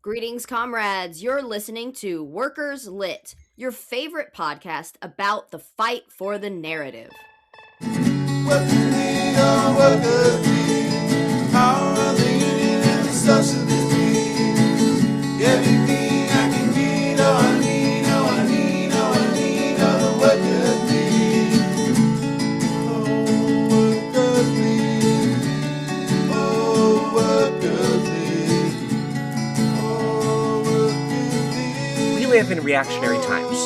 Greetings, comrades. You're listening to Workers Lit, your favorite podcast about the fight for the narrative. What do you need on workers need? How are the union and the socialist need? Everything I can get, oh I need, oh I need, oh I need, all the workers need. Oh, workers need. Oh, workers need. Oh, workers need. We live in reactionary times.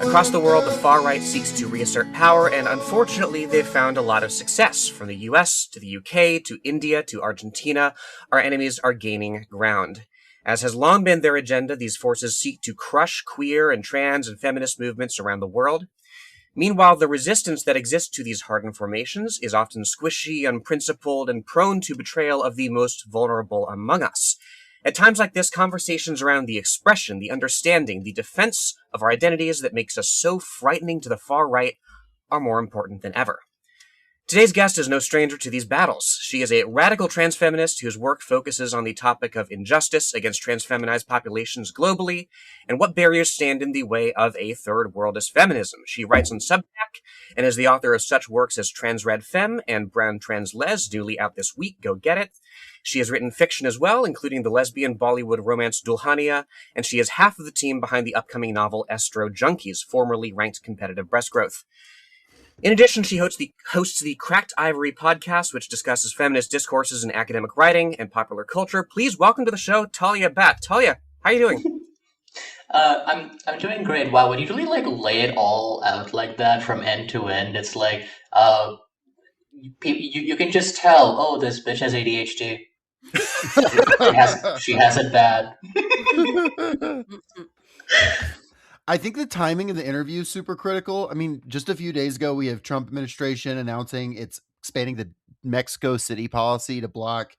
Across the world, the far right seeks to reassert power, and unfortunately, they've found a lot of success. From the US to the UK to India to Argentina, our enemies are gaining ground. As has long been their agenda, these forces seek to crush queer and trans and feminist movements around the world. Meanwhile, the resistance that exists to these hardened formations is often squishy, unprincipled, and prone to betrayal of the most vulnerable among us. At times like this, conversations around the expression, the understanding, the defense of our identities that makes us so frightening to the far right are more important than ever. Today's guest is no stranger to these battles. She is a radical trans-feminist whose work focuses on the topic of injustice against trans-feminized populations globally and what barriers stand in the way of a third worldist feminism. She writes on Substack and is the author of such works as Trans Red Femme and Brown Trans Les, newly out this week. Go get it. She has written fiction as well, including the lesbian Bollywood romance Dulhania, and she is half of the team behind the upcoming novel Estro Junkies, formerly ranked competitive breast growth. In addition, she hosts the Cracked Ivory podcast, which discusses feminist discourses in academic writing and popular culture. Please welcome to the show, Talia Bhatt. Talia, how are you doing? I'm doing great. Wow, when you really lay it all out like that from end to end, it's like you can just tell. Oh, this bitch has ADHD. she has it bad. I think the timing of the interview is super critical. I mean, just a few days ago, we have Trump administration announcing it's expanding the Mexico City policy to block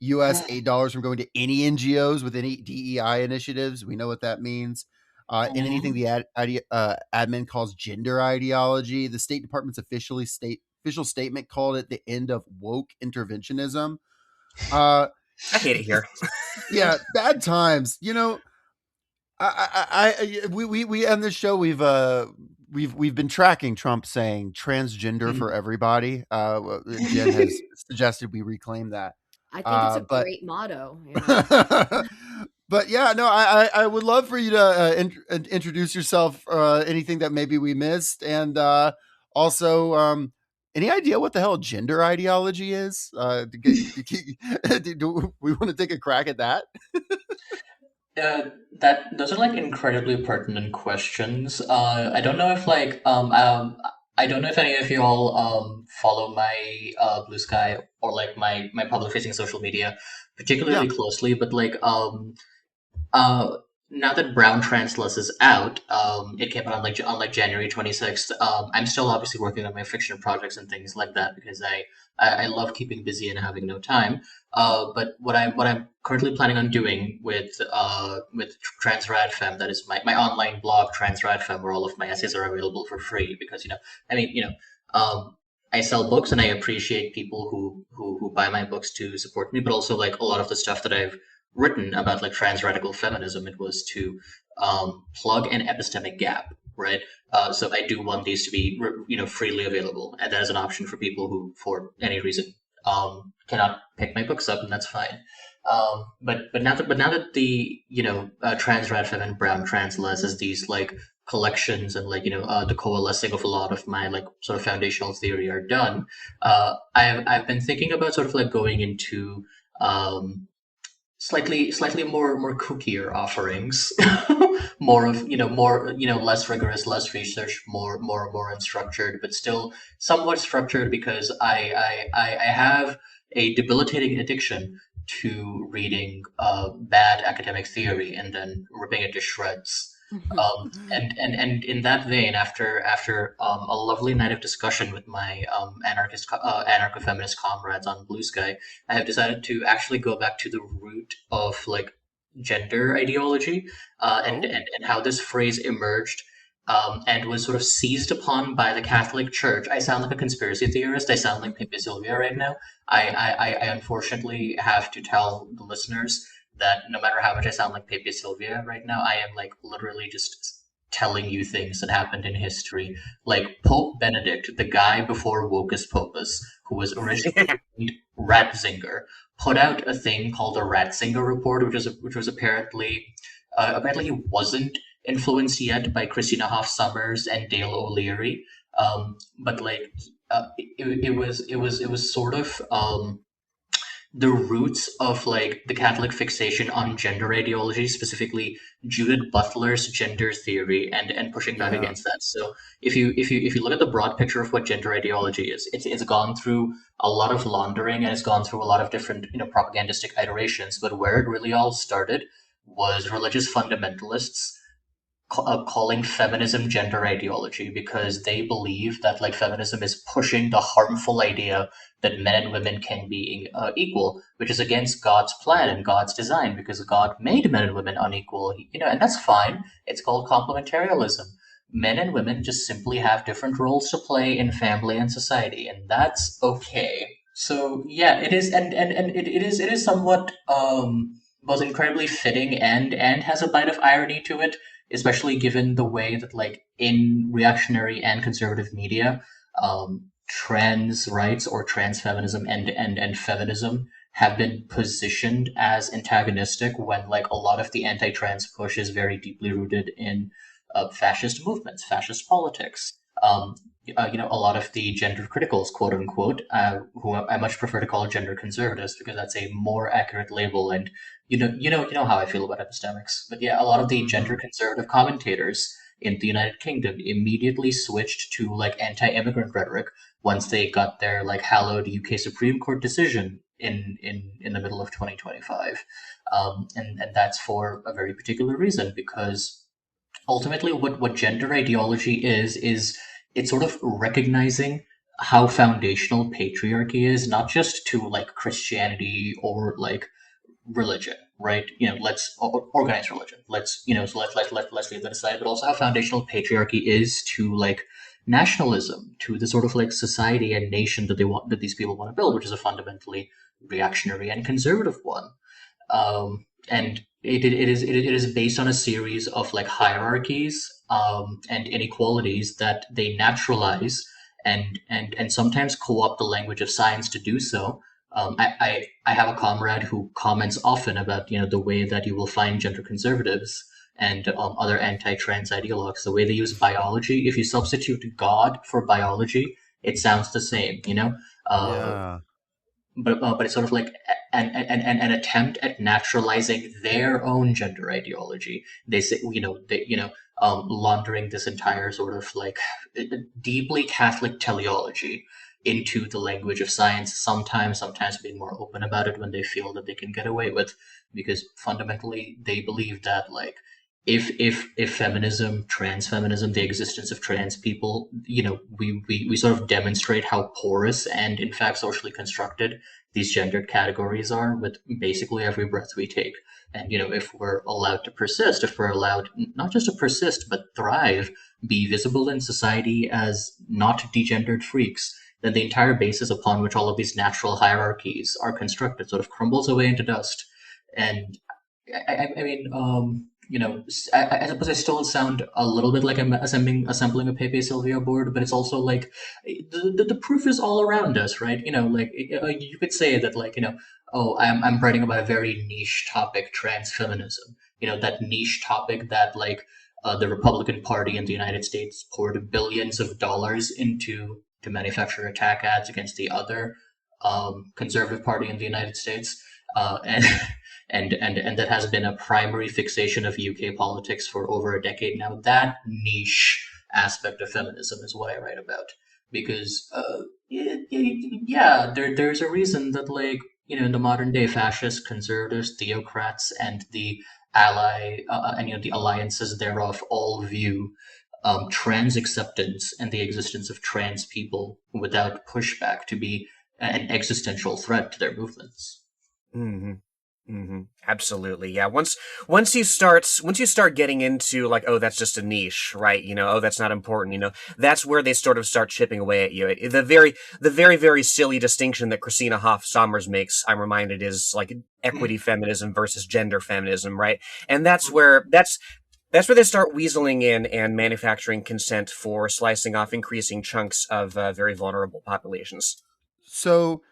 U.S. aid dollars from going to any NGOs with any DEI initiatives. We know what that means. And anything the admin calls gender ideology. The State Department's official statement called it the end of woke interventionism. I hate it here. Yeah, bad times. You know, we on this show we've been tracking Trump saying transgender for everybody. Jen has suggested we reclaim that. I think it's a great motto. You know? But yeah, no, I would love for you to introduce yourself. Anything that maybe we missed, and also any idea what the hell gender ideology is? Do we want to take a crack at that? Those are incredibly pertinent questions. I don't know if I don't know if any of you all follow my Blue Sky or my public facing social media particularly closely, but now that Brown Trans-Les is out, it came out on January 26th. I'm still obviously working on my fiction projects and things like that because I love keeping busy and having no time. But what I'm currently planning on doing with Trans Rad Femme, that is my online blog, Trans Rad Femme, where all of my essays are available for free because I sell books and I appreciate people who buy my books to support me, but also a lot of the stuff that I've written about trans radical feminism, it was to plug an epistemic gap, right? So I do want these to be freely available, and that is an option for people who, for any reason, cannot pick my books up, and that's fine. But now that the Trans Rad Femme and Brown Trans-Les as these collections and the coalescing of a lot of my sort of foundational theory are done, I've been thinking about sort of going into slightly more kookier offerings, more less rigorous, less research, more unstructured, but still somewhat structured because I have a debilitating addiction to reading bad academic theory and then ripping it to shreds. And in that vein, after a lovely night of discussion with my anarcho-feminist comrades on Blue Sky, I have decided to actually go back to the root of gender ideology and how this phrase emerged and was sort of seized upon by the Catholic Church. I sound like a conspiracy theorist. I sound like Pimpy Sylvia right now. I unfortunately have to tell the listeners that no matter how much I sound like Pepe Sylvia right now, I am like literally just telling you things that happened in history. Like Pope Benedict, the guy before Wokus Popus, who was originally named Ratzinger, put out a thing called the Ratzinger Report, which was apparently he wasn't influenced yet by Christina Hoff Sommers and Dale O'Leary, but like it was sort of the roots of like the Catholic fixation on gender ideology, specifically Judith Butler's gender theory, and pushing back Yeah. against that. So if you look at the broad picture of what gender ideology is, it's gone through a lot of laundering and it's gone through a lot of different propagandistic iterations. But where it really all started was religious fundamentalists calling feminism gender ideology because they believe that like feminism is pushing the harmful idea that men and women can be equal, which is against God's plan and God's design because God made men and women unequal, and that's fine. It's called complementarianism. Men and women just simply have different roles to play in family and society, and that's okay. So yeah, it is, and it is somewhat both incredibly fitting and has a bite of irony to it, especially given the way that like in reactionary and conservative media, trans rights or trans feminism and feminism have been positioned as antagonistic when like a lot of the anti-trans push is very deeply rooted in fascist movements, fascist politics. A lot of the gender criticals, quote unquote, who I much prefer to call gender conservatives because that's a more accurate label. And you know how I feel about epistemics. But yeah, a lot of the gender conservative commentators in the United Kingdom immediately switched to like anti-immigrant rhetoric once they got their like hallowed UK Supreme Court decision in the middle of 2025, and that's for a very particular reason because ultimately what gender ideology is it's sort of recognizing how foundational patriarchy is, not just to like Christianity or like religion, right? Let's organize religion. Let's leave that aside, but also how foundational patriarchy is to like nationalism, to the sort of like society and nation that these people want to build, which is a fundamentally reactionary and conservative one. And it is based on a series of like hierarchies and inequalities that they naturalize and sometimes co-opt the language of science to do so. I have a comrade who comments often about the way that you will find gender conservatives and other anti-trans ideologues, the way they use biology. If you substitute God for biology, it sounds the same, Yeah. but it's sort of like an attempt at naturalizing their own gender ideology. They say, laundering this entire sort of like deeply Catholic teleology into the language of science. Sometimes being more open about it when they feel that they can get away with, because fundamentally they believe that like if feminism, trans feminism, the existence of trans people, we sort of demonstrate how porous and in fact socially constructed these gendered categories are with basically every breath we take. And if we're allowed to persist, if we're allowed not just to persist but thrive, be visible in society as not degendered freaks, then the entire basis upon which all of these natural hierarchies are constructed sort of crumbles away into dust. And I mean, I suppose I still sound a little bit like I'm assembling a Pepe Sylvia board, but it's also like the proof is all around us, right? Like you could say that, like, oh, I'm writing about a very niche topic, trans feminism. That niche topic that like the Republican Party in the United States poured billions of dollars into to manufacture attack ads against the other conservative party in the United States, and and that has been a primary fixation of UK politics for over a decade now. That niche aspect of feminism is what I write about because, there's a reason that like in the modern day fascists, conservatives, theocrats, and the the alliances thereof all view trans acceptance and the existence of trans people without pushback to be an existential threat to their movements. Mm-hmm. Mm-hmm. Absolutely, yeah. Once you start getting into like, oh, that's just a niche, right? Oh, that's not important. That's where they sort of start chipping away at you. The very silly distinction that Christina Hoff Sommers makes, I'm reminded, is like equity feminism versus gender feminism, right? And that's where they start weaseling in and manufacturing consent for slicing off increasing chunks of very vulnerable populations. So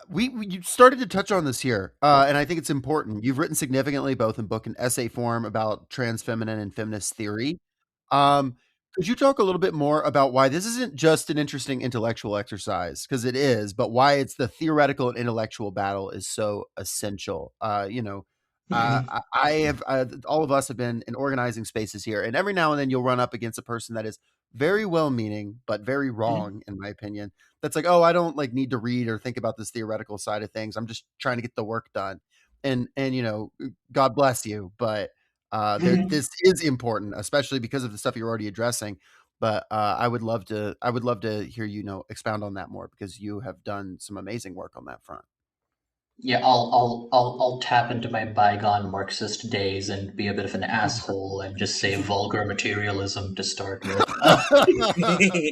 we you started to touch on this here, and I think it's important. You've written significantly, both in book and essay form, about trans feminine and feminist theory. Um, could you talk a little bit more about why this isn't just an interesting intellectual exercise, because it is, but why it's the theoretical and intellectual battle is so essential? I have all of us have been in organizing spaces here, and every now and then you'll run up against a person that is very well-meaning but very wrong, in my opinion. That's like, oh, I don't like need to read or think about this theoretical side of things. I'm just trying to get the work done, and God bless you, but this is important, especially because of the stuff you're already addressing. But I would love to hear expound on that more, because you have done some amazing work on that front. Yeah, I'll tap into my bygone Marxist days and be a bit of an asshole and just say vulgar materialism to start with. Yeah.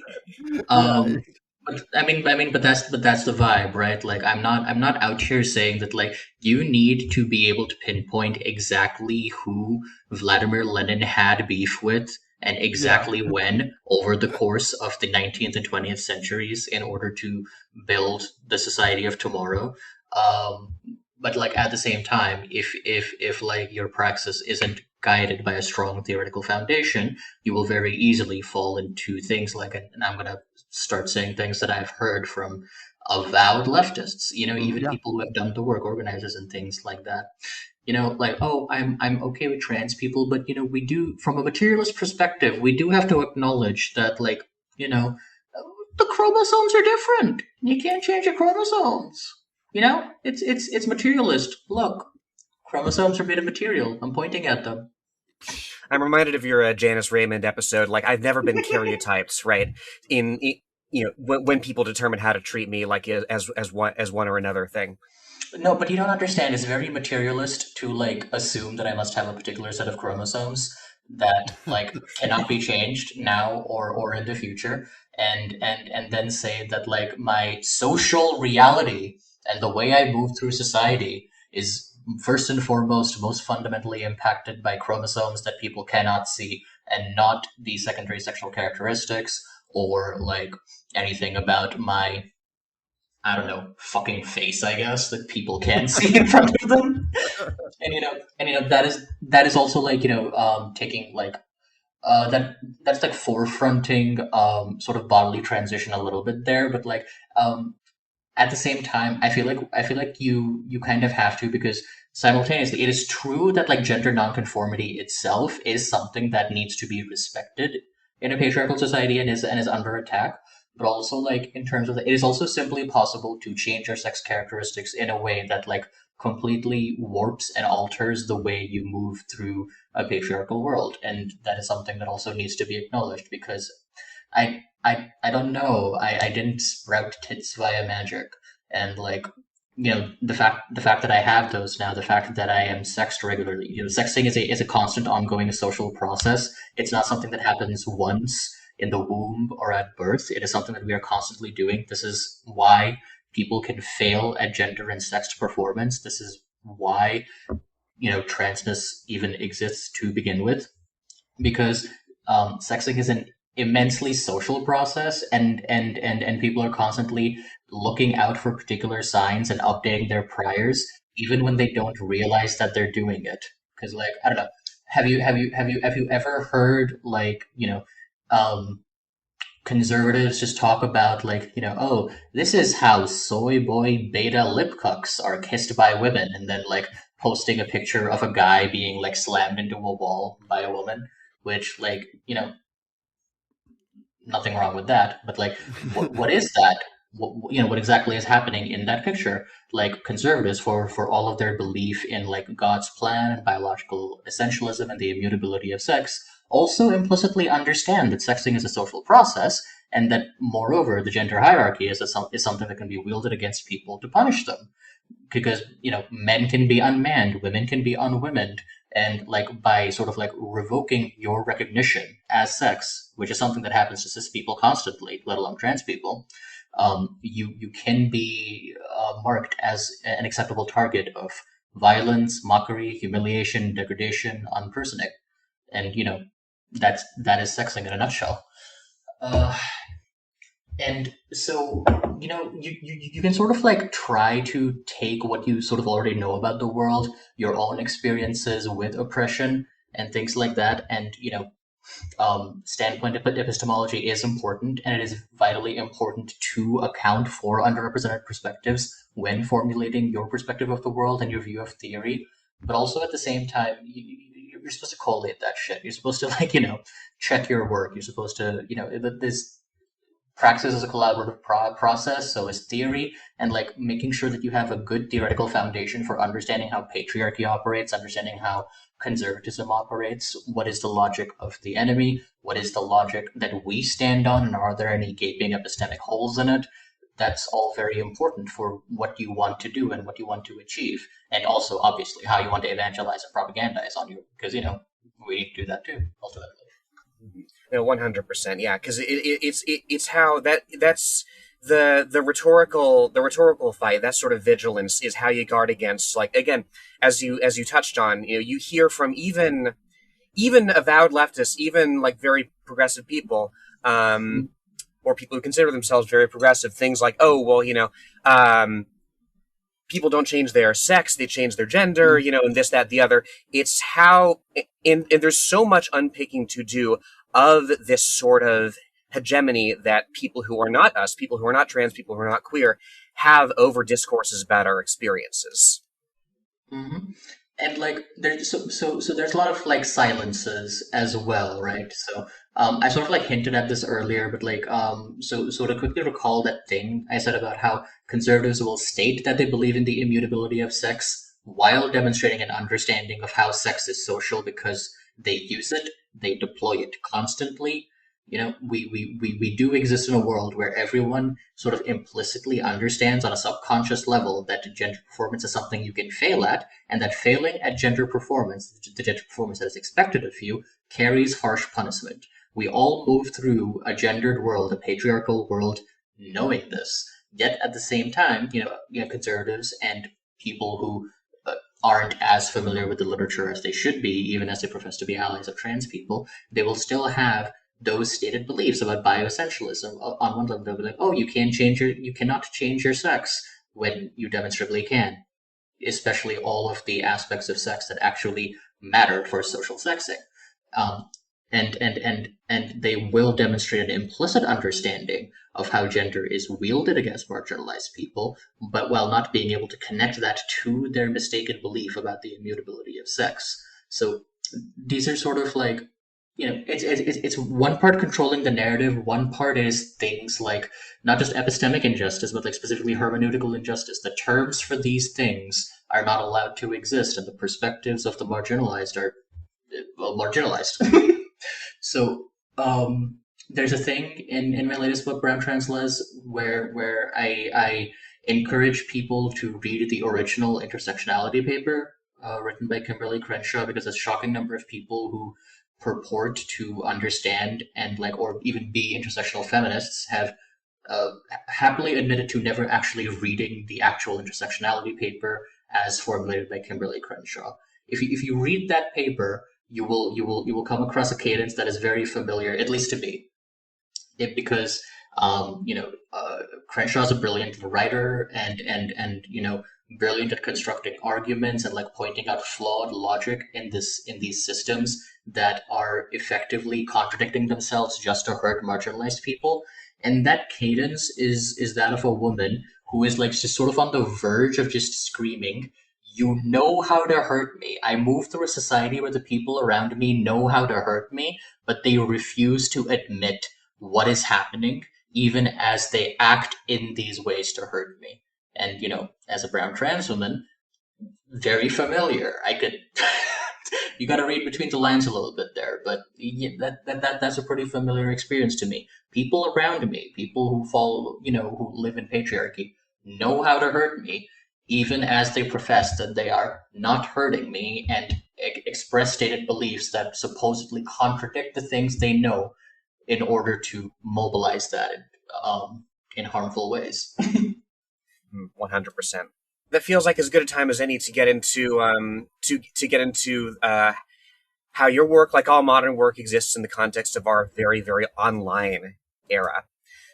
Um, but that's the vibe, right? Like, I'm not out here saying that like you need to be able to pinpoint exactly who Vladimir Lenin had beef with and Yeah. exactly when over the course of the 19th and 20th centuries in order to build the society of tomorrow. Um, but like at the same time, if like your praxis isn't guided by a strong theoretical foundation, you will very easily fall into things like, and I'm gonna start saying things that I've heard from avowed leftists, even Yeah. people who have done the work, organizers and things like that. Like, oh, I'm okay with trans people, but we do, from a materialist perspective, we do have to acknowledge that, like, you know, the chromosomes are different. You can't change your chromosomes. It's materialist. Look, chromosomes are made of material. I'm pointing at them. I'm reminded of your Janice Raymond episode. Like, I've never been karyotyped, right? When people determine how to treat me, like as one or another thing. No, but you don't understand. It's very materialist to like assume that I must have a particular set of chromosomes that like cannot be changed now or in the future, and then say that like my social reality and the way I move through society is first and foremost most fundamentally impacted by chromosomes that people cannot see, and not the secondary sexual characteristics or like anything about my, I don't know, fucking face, I guess, that people can see in front of them. And that is also like, taking like that's like forefronting sort of bodily transition a little bit there, but like um at the same time, I feel like you kind of have to, because simultaneously it is true that like gender nonconformity itself is something that needs to be respected in a patriarchal society and is under attack. But also, like, in terms of it is also simply possible to change your sex characteristics in a way that like completely warps and alters the way you move through a patriarchal world, and that is something that also needs to be acknowledged, because I don't know. I didn't sprout tits via magic, and like the fact that I have those now, the fact that I am sexed regularly. Sexting is a constant, ongoing social process. It's not something that happens once in the womb or at birth. It is something that we are constantly doing. This is why people can fail at gender and sex performance. This is why transness even exists to begin with, because sexing is an immensely social process, and people are constantly looking out for particular signs and updating their priors even when they don't realize that they're doing it. Because, like, I don't know, have you ever heard, like, um conservatives just talk about, like, oh, this is how soy boy beta lip cucks are kissed by women, and then like posting a picture of a guy being like slammed into a wall by a woman, which, like, nothing wrong with that, but like what is that? What exactly is happening in that picture? Like, conservatives, for all of their belief in like God's plan and biological essentialism and the immutability of sex, also implicitly understand that sexing is a social process, and that moreover the gender hierarchy is something that can be wielded against people to punish them. because men can be unmanned, women can be unwomened, and like by sort of like revoking your recognition as sex, which is something that happens to cis people constantly, let alone trans people, you can be marked as an acceptable target of violence, mockery, humiliation, degradation, unpersoning, and that is sexing in a nutshell. Uh, and so, you can sort of like try to take what you sort of already know about the world, your own experiences with oppression and things like that. And, standpoint epistemology is important, and it is vitally important to account for underrepresented perspectives when formulating your perspective of the world and your view of theory. But also at the same time, you're supposed to collate that shit. You're supposed to like, check your work. You're supposed to, this praxis is a collaborative process, so is theory, and like making sure that you have a good theoretical foundation for understanding how patriarchy operates, understanding how conservatism operates, what is the logic of the enemy, what is the logic that we stand on, and are there any gaping epistemic holes in it. That's all very important for what you want to do and what you want to achieve, and also obviously how you want to evangelize and propagandize on you, because we need to do that too ultimately. No, 100%. Yeah, because it's how that's the rhetorical fight. That sort of vigilance is how you guard against, like, again, as you touched on. You hear from even avowed leftists, even like very progressive people, or people who consider themselves very progressive, things like, oh well, people don't change their sex, they change their gender, and this, that, the other. It's how, and there's so much unpicking to do of this sort of hegemony that people who are not us, people who are not trans, people who are not queer, have over discourses about our experiences. Mm-hmm. And like there's so there's a lot of like silences as well, right? So I sort of like hinted at this earlier, but like so to quickly recall that thing I said about how conservatives will state that they believe in the immutability of sex while demonstrating an understanding of how sex is social because they use it, they deploy it constantly. We do exist in a world where everyone sort of implicitly understands on a subconscious level that gender performance is something you can fail at, and that failing at gender performance, the gender performance that is expected of you, carries harsh punishment. We all move through a gendered world, a patriarchal world, knowing this. Yet at the same time, conservatives and people who aren't as familiar with the literature as they should be, even as they profess to be allies of trans people, they will still have those stated beliefs about bioessentialism. On one level, they'll be like, "Oh, you cannot change your sex," when you demonstrably can, especially all of the aspects of sex that actually matter for social sexing. Um, and they will demonstrate an implicit understanding of how gender is wielded against marginalized people, but while not being able to connect that to their mistaken belief about the immutability of sex. So these are sort of like, it's one part controlling the narrative, one part is things like not just epistemic injustice, but like specifically hermeneutical injustice. The terms for these things are not allowed to exist, and the perspectives of the marginalized are marginalized. So there's a thing in my latest book, Brown Trans Les, where I encourage people to read the original intersectionality paper written by Kimberly Crenshaw, because a shocking number of people who purport to understand and like or even be intersectional feminists have happily admitted to never actually reading the actual intersectionality paper as formulated by Kimberly Crenshaw. If you read that paper, you will come across a cadence that is very familiar, at least to me, because Crenshaw is a brilliant writer and brilliant at constructing arguments and like pointing out flawed logic in these systems that are effectively contradicting themselves just to hurt marginalized people. And that cadence is that of a woman who is like just sort of on the verge of just screaming, "You know how to hurt me. I move through a society where the people around me know how to hurt me, but they refuse to admit what is happening, even as they act in these ways to hurt me." And, as a brown trans woman, very familiar. I could, you got to read between the lines a little bit there, but that's a pretty familiar experience to me. People around me, people who follow, who live in patriarchy, know how to hurt me, even as they profess that they are not hurting me and express stated beliefs that supposedly contradict the things they know in order to mobilize that in harmful ways. 100%. That feels like as good a time as any to get into how your work, like all modern work, exists in the context of our very, very online era.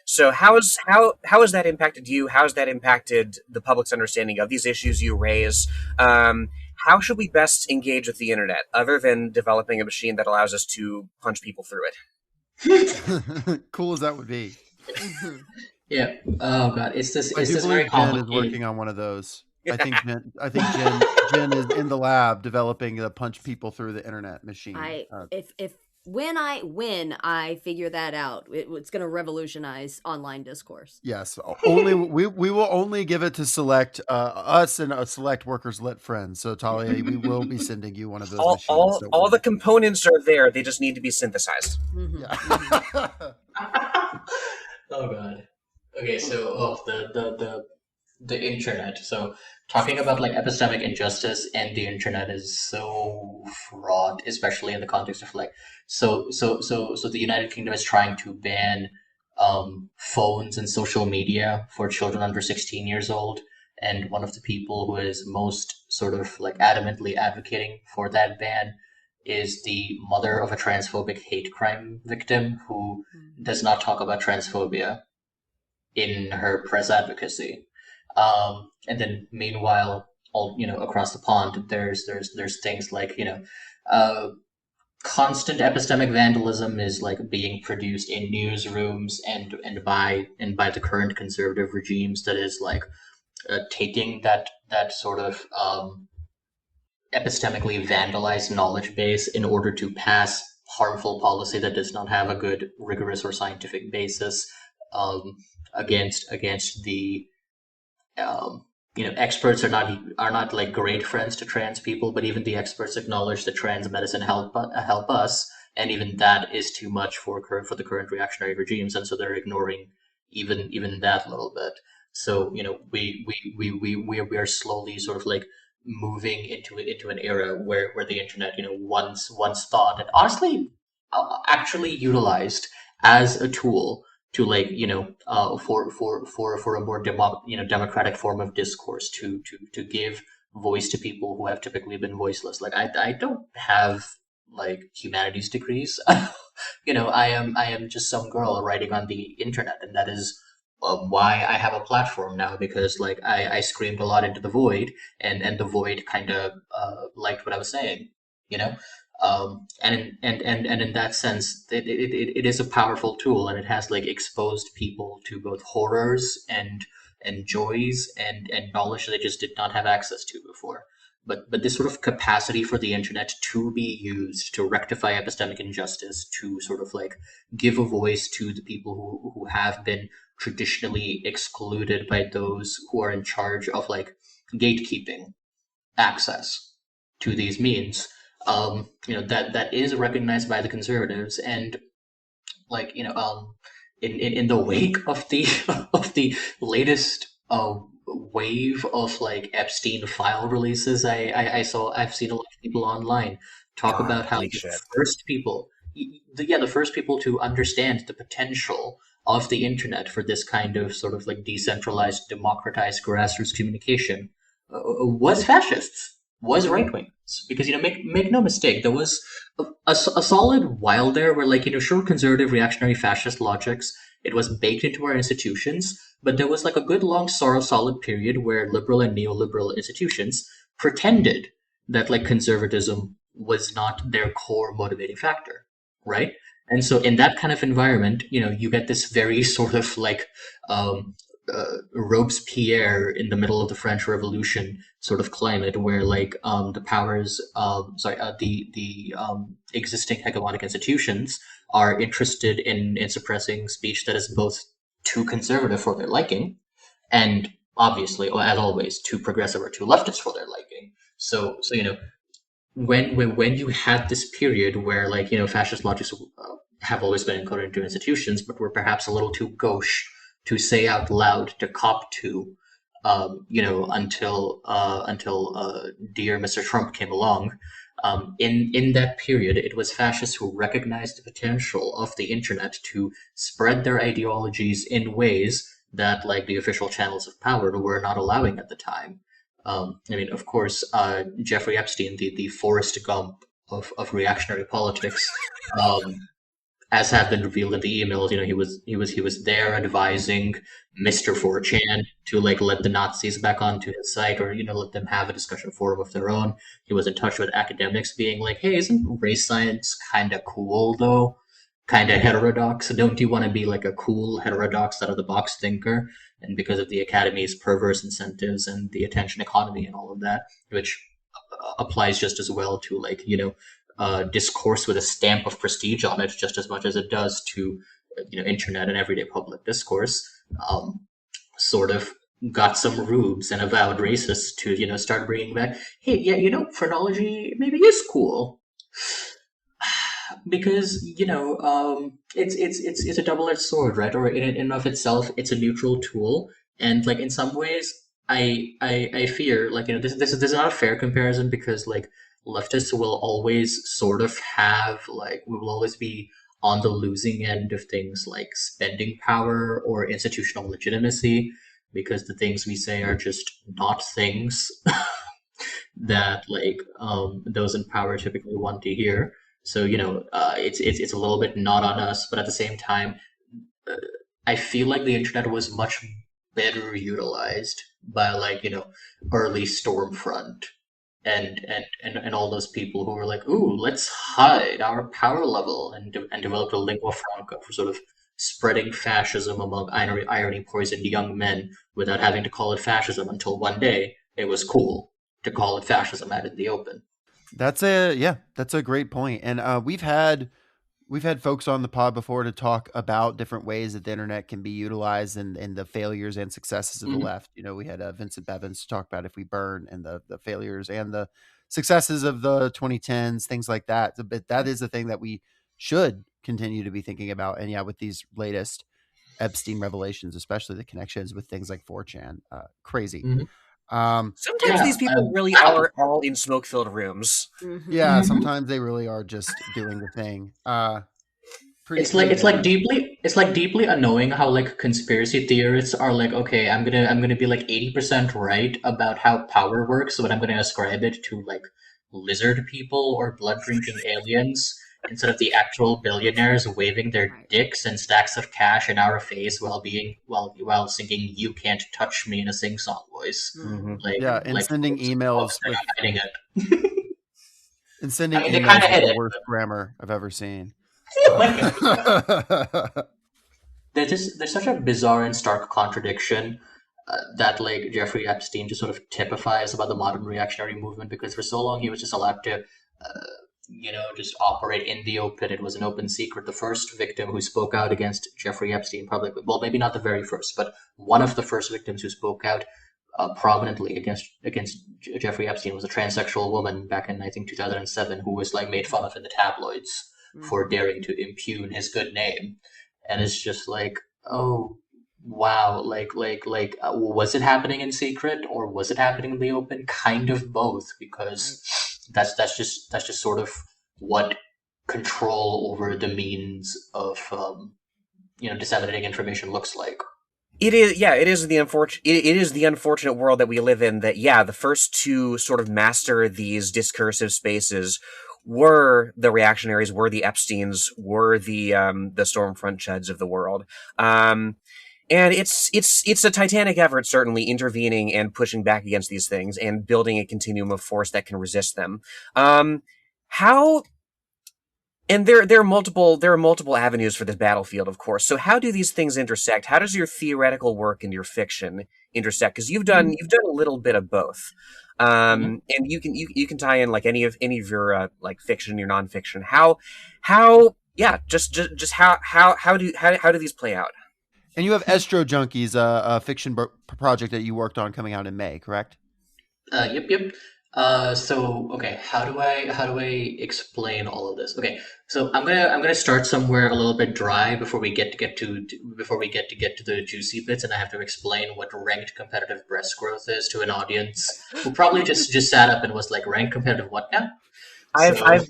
So how has that impacted you? How has that impacted the public's understanding of these issues you raise? How should we best engage with the internet, other than developing a machine that allows us to punch people through it? Cool as that would be. Yeah. Oh god, it's this. I It's do this very believe Jen is complicated. working on one of those. I think Jen is in the lab developing the punch people through the internet machine. When I figure that out, it's going to revolutionize online discourse. Yes, only we will only give it to select us and select Workers Lit friends. So Talia, we will be sending you one of those machines. All the components are there; they just need to be synthesized. Mm-hmm. Yeah. Oh god. Okay, so the internet. So talking about like epistemic injustice and the internet is so fraught, especially in the context of like so the United Kingdom is trying to ban phones and social media for children under 16 years old. And one of the people who is most sort of like adamantly advocating for that ban is the mother of a transphobic hate crime victim who does not talk about transphobia in her press advocacy. And then meanwhile, all across the pond, there's things like constant epistemic vandalism is like being produced in newsrooms and by the current conservative regimes that is like taking that sort of epistemically vandalized knowledge base in order to pass harmful policy that does not have a good rigorous or scientific basis against the experts are not like great friends to trans people, but even the experts acknowledge that trans medicine help us, and even that is too much for the current reactionary regimes, and so they're ignoring even that little bit. So we are slowly sort of like moving into an era where the internet once thought and honestly actually utilized as a tool to like for a more democratic form of discourse to give voice to people who have typically been voiceless. Like I don't have like humanities degrees. I am just some girl writing on the internet, and that is why I have a platform now, because like I screamed a lot into the void, and the void kind of liked what I was saying, and in that sense, it is a powerful tool, and it has like exposed people to both horrors and joys and knowledge they just did not have access to before. But this sort of capacity for the internet to be used to rectify epistemic injustice, to sort of like give a voice to the people who have been traditionally excluded by those who are in charge of like gatekeeping access to these means, that is recognized by the conservatives, and like in the wake of the of the latest wave of like Epstein file releases, I've seen a lot of people online talk about how the first people to understand the potential of the internet for this kind of sort of like decentralized, democratized grassroots communication was fascists, was right wing. Because make no mistake, there was a solid while there where like sure, conservative reactionary fascist logics, it was baked into our institutions, but there was like a good long solid period where liberal and neoliberal institutions pretended that like conservatism was not their core motivating factor, right? And so in that kind of environment, you get this very sort of like Robespierre in the middle of the French Revolution sort of climate, where like the powers, the existing hegemonic institutions are interested in suppressing speech that is both too conservative for their liking, and obviously, as always, too progressive or too leftist for their liking. So when you had this period where like fascist logics have always been encoded into institutions, but were perhaps a little too gauche to say out loud, to cop to, until dear Mr. Trump came along. In that period, it was fascists who recognized the potential of the internet to spread their ideologies in ways that, like, the official channels of power were not allowing at the time. I mean, of course, Jeffrey Epstein, the Forrest Gump of reactionary politics, as have been revealed in the emails, he was there advising Mr. 4chan to, like, let the Nazis back onto his site, or let them have a discussion forum of their own. He was in touch with academics, being like, "Hey, isn't race science kind of cool though? Kind of heterodox. Don't you want to be like a cool heterodox out of the box thinker?" And because of the academy's perverse incentives and the attention economy and all of that, which applies just as well to, like, discourse with a stamp of prestige on it, just as much as it does to internet and everyday public discourse, sort of got some rubes and avowed racists to start bringing back, "Hey, yeah, phrenology maybe is cool." Because it's a double-edged sword, right? Or in and of itself, it's a neutral tool, and, like, in some ways, I fear, like, this is not a fair comparison, because, like, leftists will always sort of have, like, we will always be on the losing end of things like spending power or institutional legitimacy, because the things we say are just not things that, like, those in power typically want to hear. So it's a little bit not on us, but at the same time, I feel like the internet was much better utilized by, like, early Stormfront and all those people who were like, "Ooh, let's hide our power level," and developed a lingua franca for sort of spreading fascism among irony poisoned young men without having to call it fascism, until one day it was cool to call it fascism out in the open. That's a great point. And we've had folks on the pod before to talk about different ways that the internet can be utilized, and the failures and successes of the Mhm. left. We had Vincent Bevins to talk about If We Burn, and the failures and the successes of the 2010s, things like that. But that is the thing that we should continue to be thinking about. And yeah, with these latest Epstein revelations, especially the connections with things like 4chan, crazy. Mhm. Sometimes Yeah. these people really are all in smoke-filled rooms. Yeah, Mhm. sometimes they really are just doing the thing. Pretty It's like crazy. deeply annoying how, like, conspiracy theorists are like, "Okay, I'm gonna be like 80% right about how power works, but I'm gonna ascribe it to, like, lizard people or blood drinking aliens, instead of the actual billionaires waving their Right. dicks and stacks of cash in our face while singing 'You Can't Touch Me' in a sing-song voice." Mhm. Like Yeah, and like sending folks, emails they're with not hiding it. I mean, they kind of hit the it. worst grammar I've ever seen. Like, there's such a bizarre and stark contradiction, that, like, Jeffrey Epstein just sort of typifies about the modern reactionary movement, because for so long he was just allowed to just operate in the open. It was an open secret. The first victim who spoke out against Jeffrey Epstein publicly, well, maybe not the very first, but one of the first victims who spoke out prominently against Jeffrey Epstein, was a transsexual woman back in, I think, 2007, who was, like, made fun of in the tabloids for daring to impugn his good name. And it's just like, oh wow, was it happening in secret, or was it happening in the open? Kind of both, because that's just sort of what control over the means of disseminating information looks like. It is, yeah. It is the unfortunate world that we live in. That, yeah, the first to sort of master these discursive spaces were the reactionaries, were the Epsteins, were the Stormfront Chuds of the world. And it's a titanic effort, certainly, intervening and pushing back against these things and building a continuum of force that can resist them. How And there are multiple avenues for this battlefield, of course. So how do these things intersect? How does your theoretical work and your fiction intersect? Because you've done a little bit of both, Mhm. and you can tie in, like, any of your like fiction, your nonfiction. How yeah, just how do these play out? And you have Estro Junkies, a fiction project that you worked on coming out in May, correct? Yep. Okay, how do I explain all of this? Okay, so I'm gonna start somewhere a little bit dry before we get to the juicy bits, and I have to explain what ranked competitive breast growth is to an audience who probably just sat up and was like, ranked competitive what now? I've So I've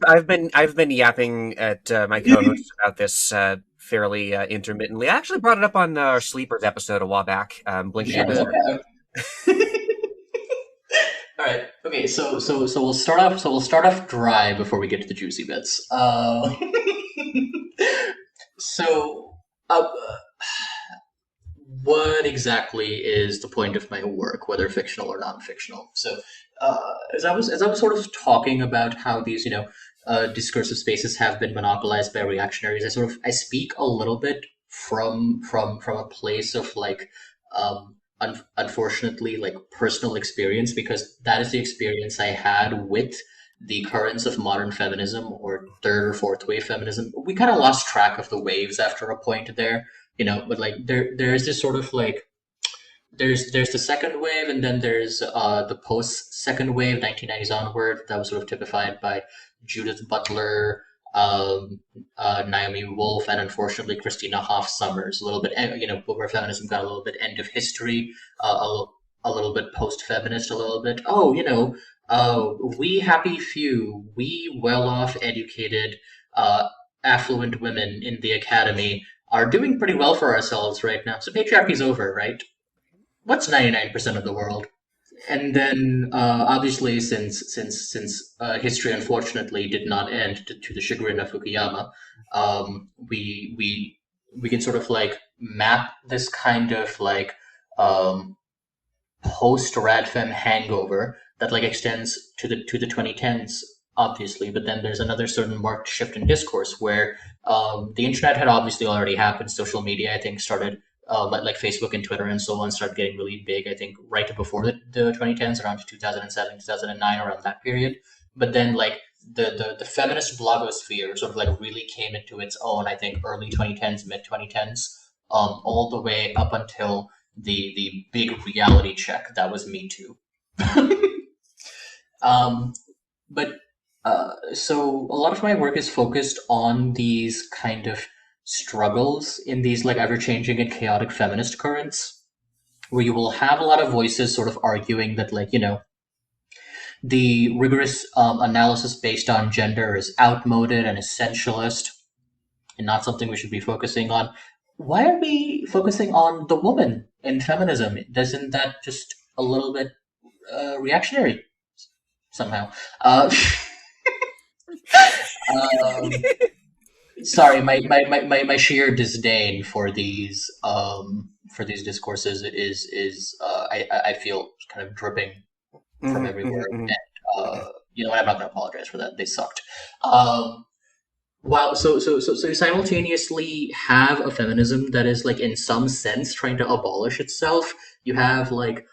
I've been yapping at my co-hosts about this fairly intermittently. I actually brought it up on our sleepers episode a while back. Blink Sure yeah, did. okay. All right. Okay. So we'll start off dry before we get to the juicy bits. So uh, what exactly is the point of my work, whether fictional or non-fictional? So as I was sort of talking about how these discursive spaces have been monopolized by reactionaries, I speak a little bit from a place of like unfortunately like personal experience, because that is the experience I had with the currents of modern feminism, or third or fourth wave feminism. We kind of lost track of the waves after a point there, but like there's this sort of like there's the second wave, and then there's the post second wave, 1990s onward, that was sort of typified by Judith Butler, Naomi Wolf, and unfortunately Christina Hoff Sommers. A little bit, where feminism got a little bit end of history, a little bit post feminist, a little bit. Oh, we happy few, we well off, educated, affluent women in the academy are doing pretty well for ourselves right now. So patriarchy's over, right? What's 99% of the world? And then, obviously, since history unfortunately did not end to the chagrin of Fukuyama, we can sort of like map this kind of like um, post Radfem hangover that like extends to the 2010s, obviously. But then there's another certain marked shift in discourse where the internet had obviously already happened. Social media, I think, started like Facebook and Twitter and so on started getting really big. I think right before the 2010s, around 2007, 2009, around that period. But then like the feminist blogosphere sort of like really came into its own. I think early 2010s, mid 2010s, all the way up until the big reality check that was Me Too. um, but so a lot of my work is focused on these kind of struggles in these like ever changing and chaotic feminist currents, where you will have a lot of voices sort of arguing that like the rigorous analysis based on gender is outmoded and essentialist and not something we should be focusing on. Why are we focusing on the woman in feminism? Doesn't that just a little bit reactionary somehow? Um, Sorry, my sheer disdain for these discourses is I feel kind of dripping from everywhere, and I'm not going to apologize for that. They sucked. Um, Wow. So you simultaneously have a feminism that is like in some sense trying to abolish itself. You have like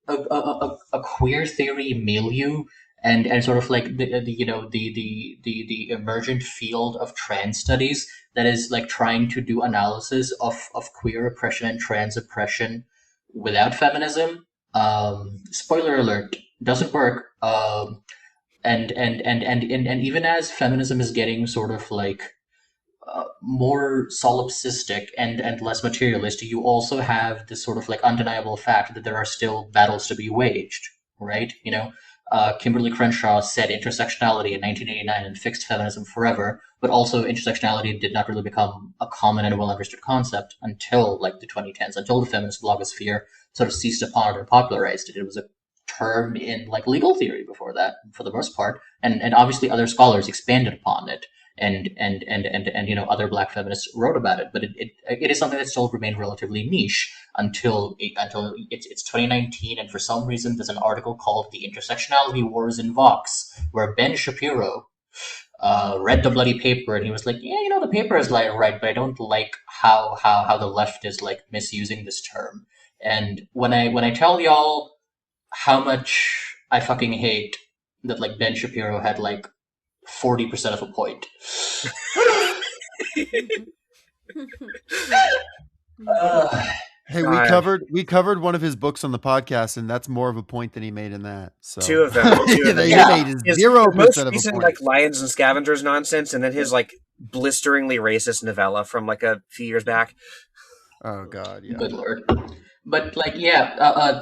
a queer theory milieu, and sort of like the emergent field of trans studies that is like trying to do analysis of queer oppression and trans oppression without feminism. Spoiler alert, doesn't work. And even as feminism is getting sort of like more solipsistic and less materialist, you also have this sort of like undeniable fact that there are still battles to be waged, right? Kimberly Crenshaw said intersectionality in 1989 and fixed feminism forever, but also intersectionality did not really become a common and well understood concept until like the 2010s, until the feminist blogosphere sort of seized upon it and popularized it. It was a term in like legal theory before that, for the most part, and obviously other scholars expanded upon it, and other Black feminists wrote about it, but it is something that still remained relatively niche until it's 2019, and for some reason there's an article called "The Intersectionality Wars in Vox," where Ben Shapiro read the bloody paper, and he was like, "Yeah, the paper is like right, but I don't like how the left is like misusing this term." And when I tell y'all how much I fucking hate that, like Ben Shapiro had like 40% of a point. Hey, God. we covered one of his books on the podcast, and that's more of a point than he made in that. So Two of them. he Yeah. made His 0% most of a recent, point. like, Lions and Scavengers nonsense, and then his, like, blisteringly racist novella from, like, a few years back. Oh God, yeah. Good lord. But like, yeah,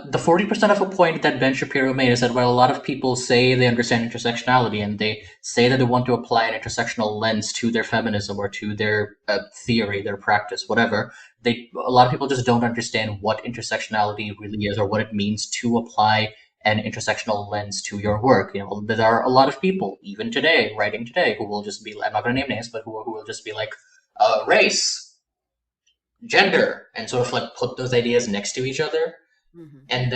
the 40% of a point that Ben Shapiro made is that while a lot of people say they understand intersectionality and they say that they want to apply an intersectional lens to their feminism or to their theory, their practice, whatever, a lot of people just don't understand what intersectionality really is or what it means to apply an intersectional lens to your work. You know, there are a lot of people, even today, writing today, who will just be, I'm not going to name names, but who will just be like, race, gender, and sort of like put those ideas next to each other, Mm-hmm. and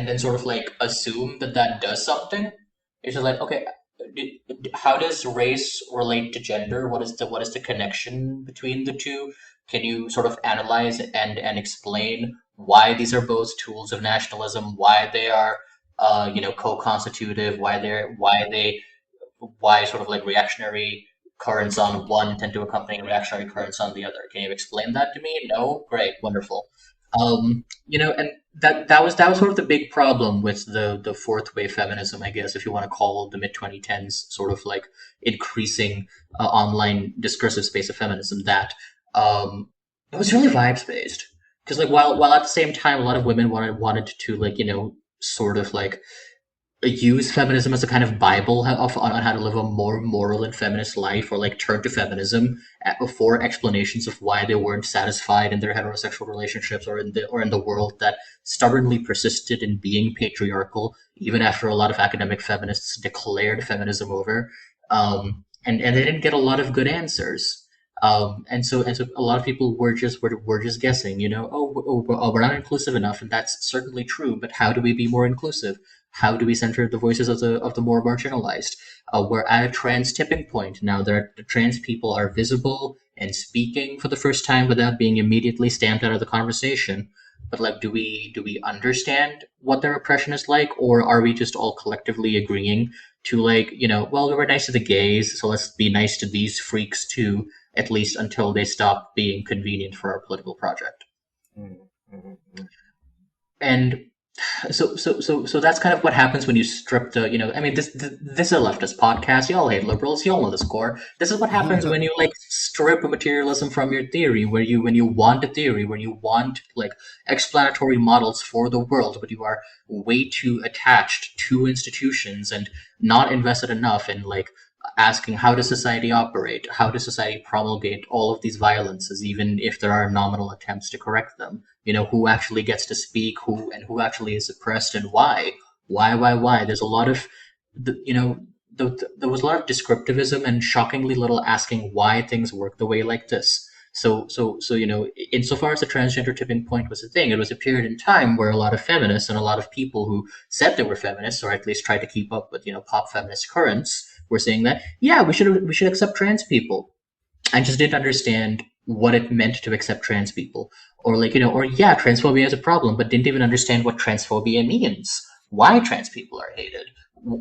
then sort of like assume that that does something. It's just like, okay, how does race relate to gender? What is the connection between the two? Can you sort of analyze and explain why these are both tools of nationalism? Why they are, co-constitutive? Why sort of like reactionary currents on one tend to accompany reactionary currents on the other? Can you explain that to me? No? Great, wonderful. And that was sort of the big problem with the fourth wave feminism, I guess, if you want to call the mid 2010s sort of like increasing online discursive space of feminism. That it was really vibes based, because like while at the same time a lot of women wanted to like sort of like use feminism as a kind of bible on how to live a more moral and feminist life, or like turn to feminism for explanations of why they weren't satisfied in their heterosexual relationships or in the world that stubbornly persisted in being patriarchal even after a lot of academic feminists declared feminism over. And they didn't get a lot of good answers. And so a lot of people were just guessing, we're not inclusive enough, and that's certainly true. But how do we be more inclusive? How do we center the voices of the more marginalized? We're at a trans tipping point now. The trans people are visible and speaking for the first time without being immediately stamped out of the conversation. But like, do we understand what their oppression is like, or are we just all collectively agreeing to like, well, we were nice to the gays, so let's be nice to these freaks too, at least until they stop being convenient for our political project? Mm-hmm. And so that's kind of what happens when you strip the, I mean, this is a leftist podcast. Y'all hate liberals. Y'all know the score. This is what happens when you like strip materialism from your theory, when you want a theory, when you want like explanatory models for the world, but you are way too attached to institutions and not invested enough in like asking, how does society operate? How does society promulgate all of these violences, even if there are nominal attempts to correct them? Who actually gets to speak, who actually is oppressed, and why? Why? There's a lot of, there was a lot of descriptivism and shockingly little asking why things work the way like this. So insofar as the transgender tipping point was a thing, it was a period in time where a lot of feminists and a lot of people who said they were feminists, or at least tried to keep up with pop feminist currents, were saying that, yeah, we should accept trans people. I just didn't understand what it meant to accept trans people, or like or yeah, transphobia is a problem, but didn't even understand what transphobia means, why trans people are hated,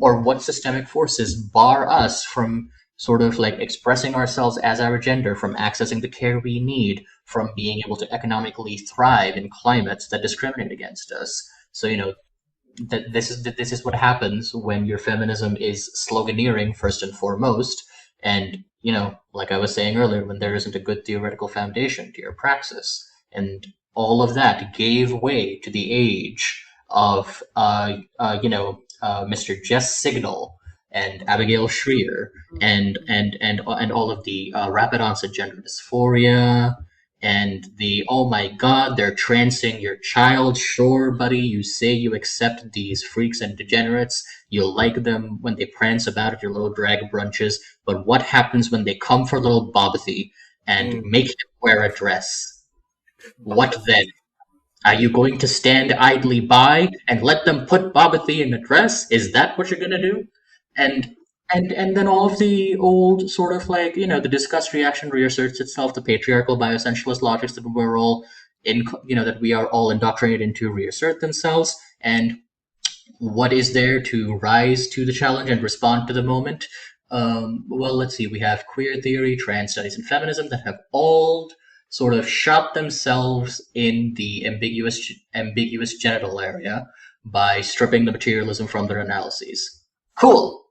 or what systemic forces bar us from sort of like expressing ourselves as our gender, from accessing the care we need, from being able to economically thrive in climates that discriminate against us. So that this is what happens when your feminism is sloganeering first and foremost, and like I was saying earlier, when there isn't a good theoretical foundation to your praxis. And all of that gave way to the age of Mr. Jess Signal and Abigail Schreier and all of the rapid onset gender dysphoria and the, oh my god, they're transing your child. Sure, buddy, you say you accept these freaks and degenerates. You like them when they prance about at your little drag brunches, but what happens when they come for little Bobathy and make him wear a dress? What then? Are you going to stand idly by and let them put Bobathy in a dress? Is that what you're going to do? And then all of the old sort of like, the disgust reaction reasserts itself, the patriarchal bioessentialist logics that we're all that we are all indoctrinated into reassert themselves. And what is there to rise to the challenge and respond to the moment? Well, let's see. We have queer theory, trans studies, and feminism that have all sort of shot themselves in the ambiguous genital area by stripping the materialism from their analyses. Cool.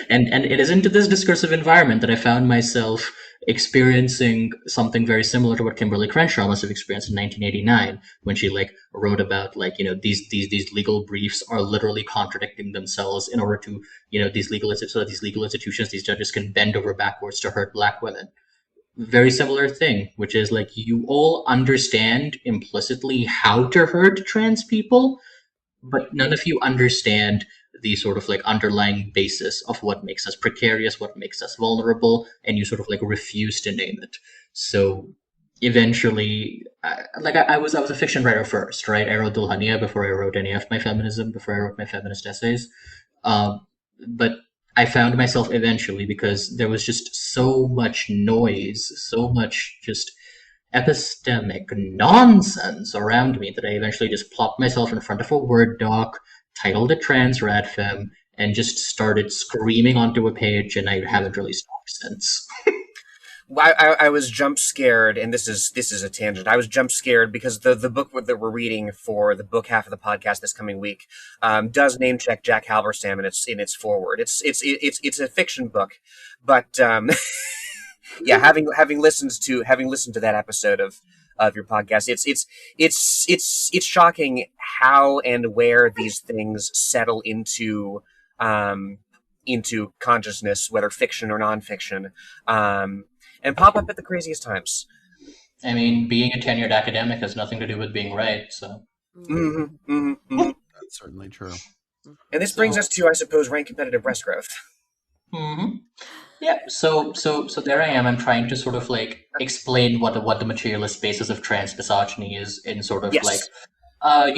And it is into this discursive environment that I found myself experiencing something very similar to what Kimberly Crenshaw must have experienced in 1989 when she wrote about these legal briefs are literally contradicting themselves in order to these legal institutions, these judges can bend over backwards to hurt Black women. Very similar thing, which is you all understand implicitly how to hurt trans people, but none of you understand the sort of underlying basis of what makes us precarious, what makes us vulnerable, and you sort of refuse to name it. So eventually, I was a fiction writer first, right? I wrote Dulhania before I wrote any of my feminism, before I wrote my feminist essays. But I found myself eventually, because there was just so much noise, so much just epistemic nonsense around me, that I eventually just plopped myself in front of a Word doc, titled it Trans Radfem, and just started screaming onto a page, and I haven't really stopped since. I was jump scared, and this is a tangent. I was jump scared because the book that we're reading for the book half of the podcast this coming week does name check Jack Halberstam in its foreword. It's a fiction book, but yeah, having listened to that episode of your podcast, it's shocking how and where these things settle into consciousness, whether fiction or nonfiction, and pop up at the craziest times. I mean, being a tenured academic has nothing to do with being right, so. That's certainly true. And this brings us to, I suppose, rank competitive breast growth. Yeah, so there I am. I'm trying to sort of explain what the materialist basis of trans misogyny is in sort of Yes. I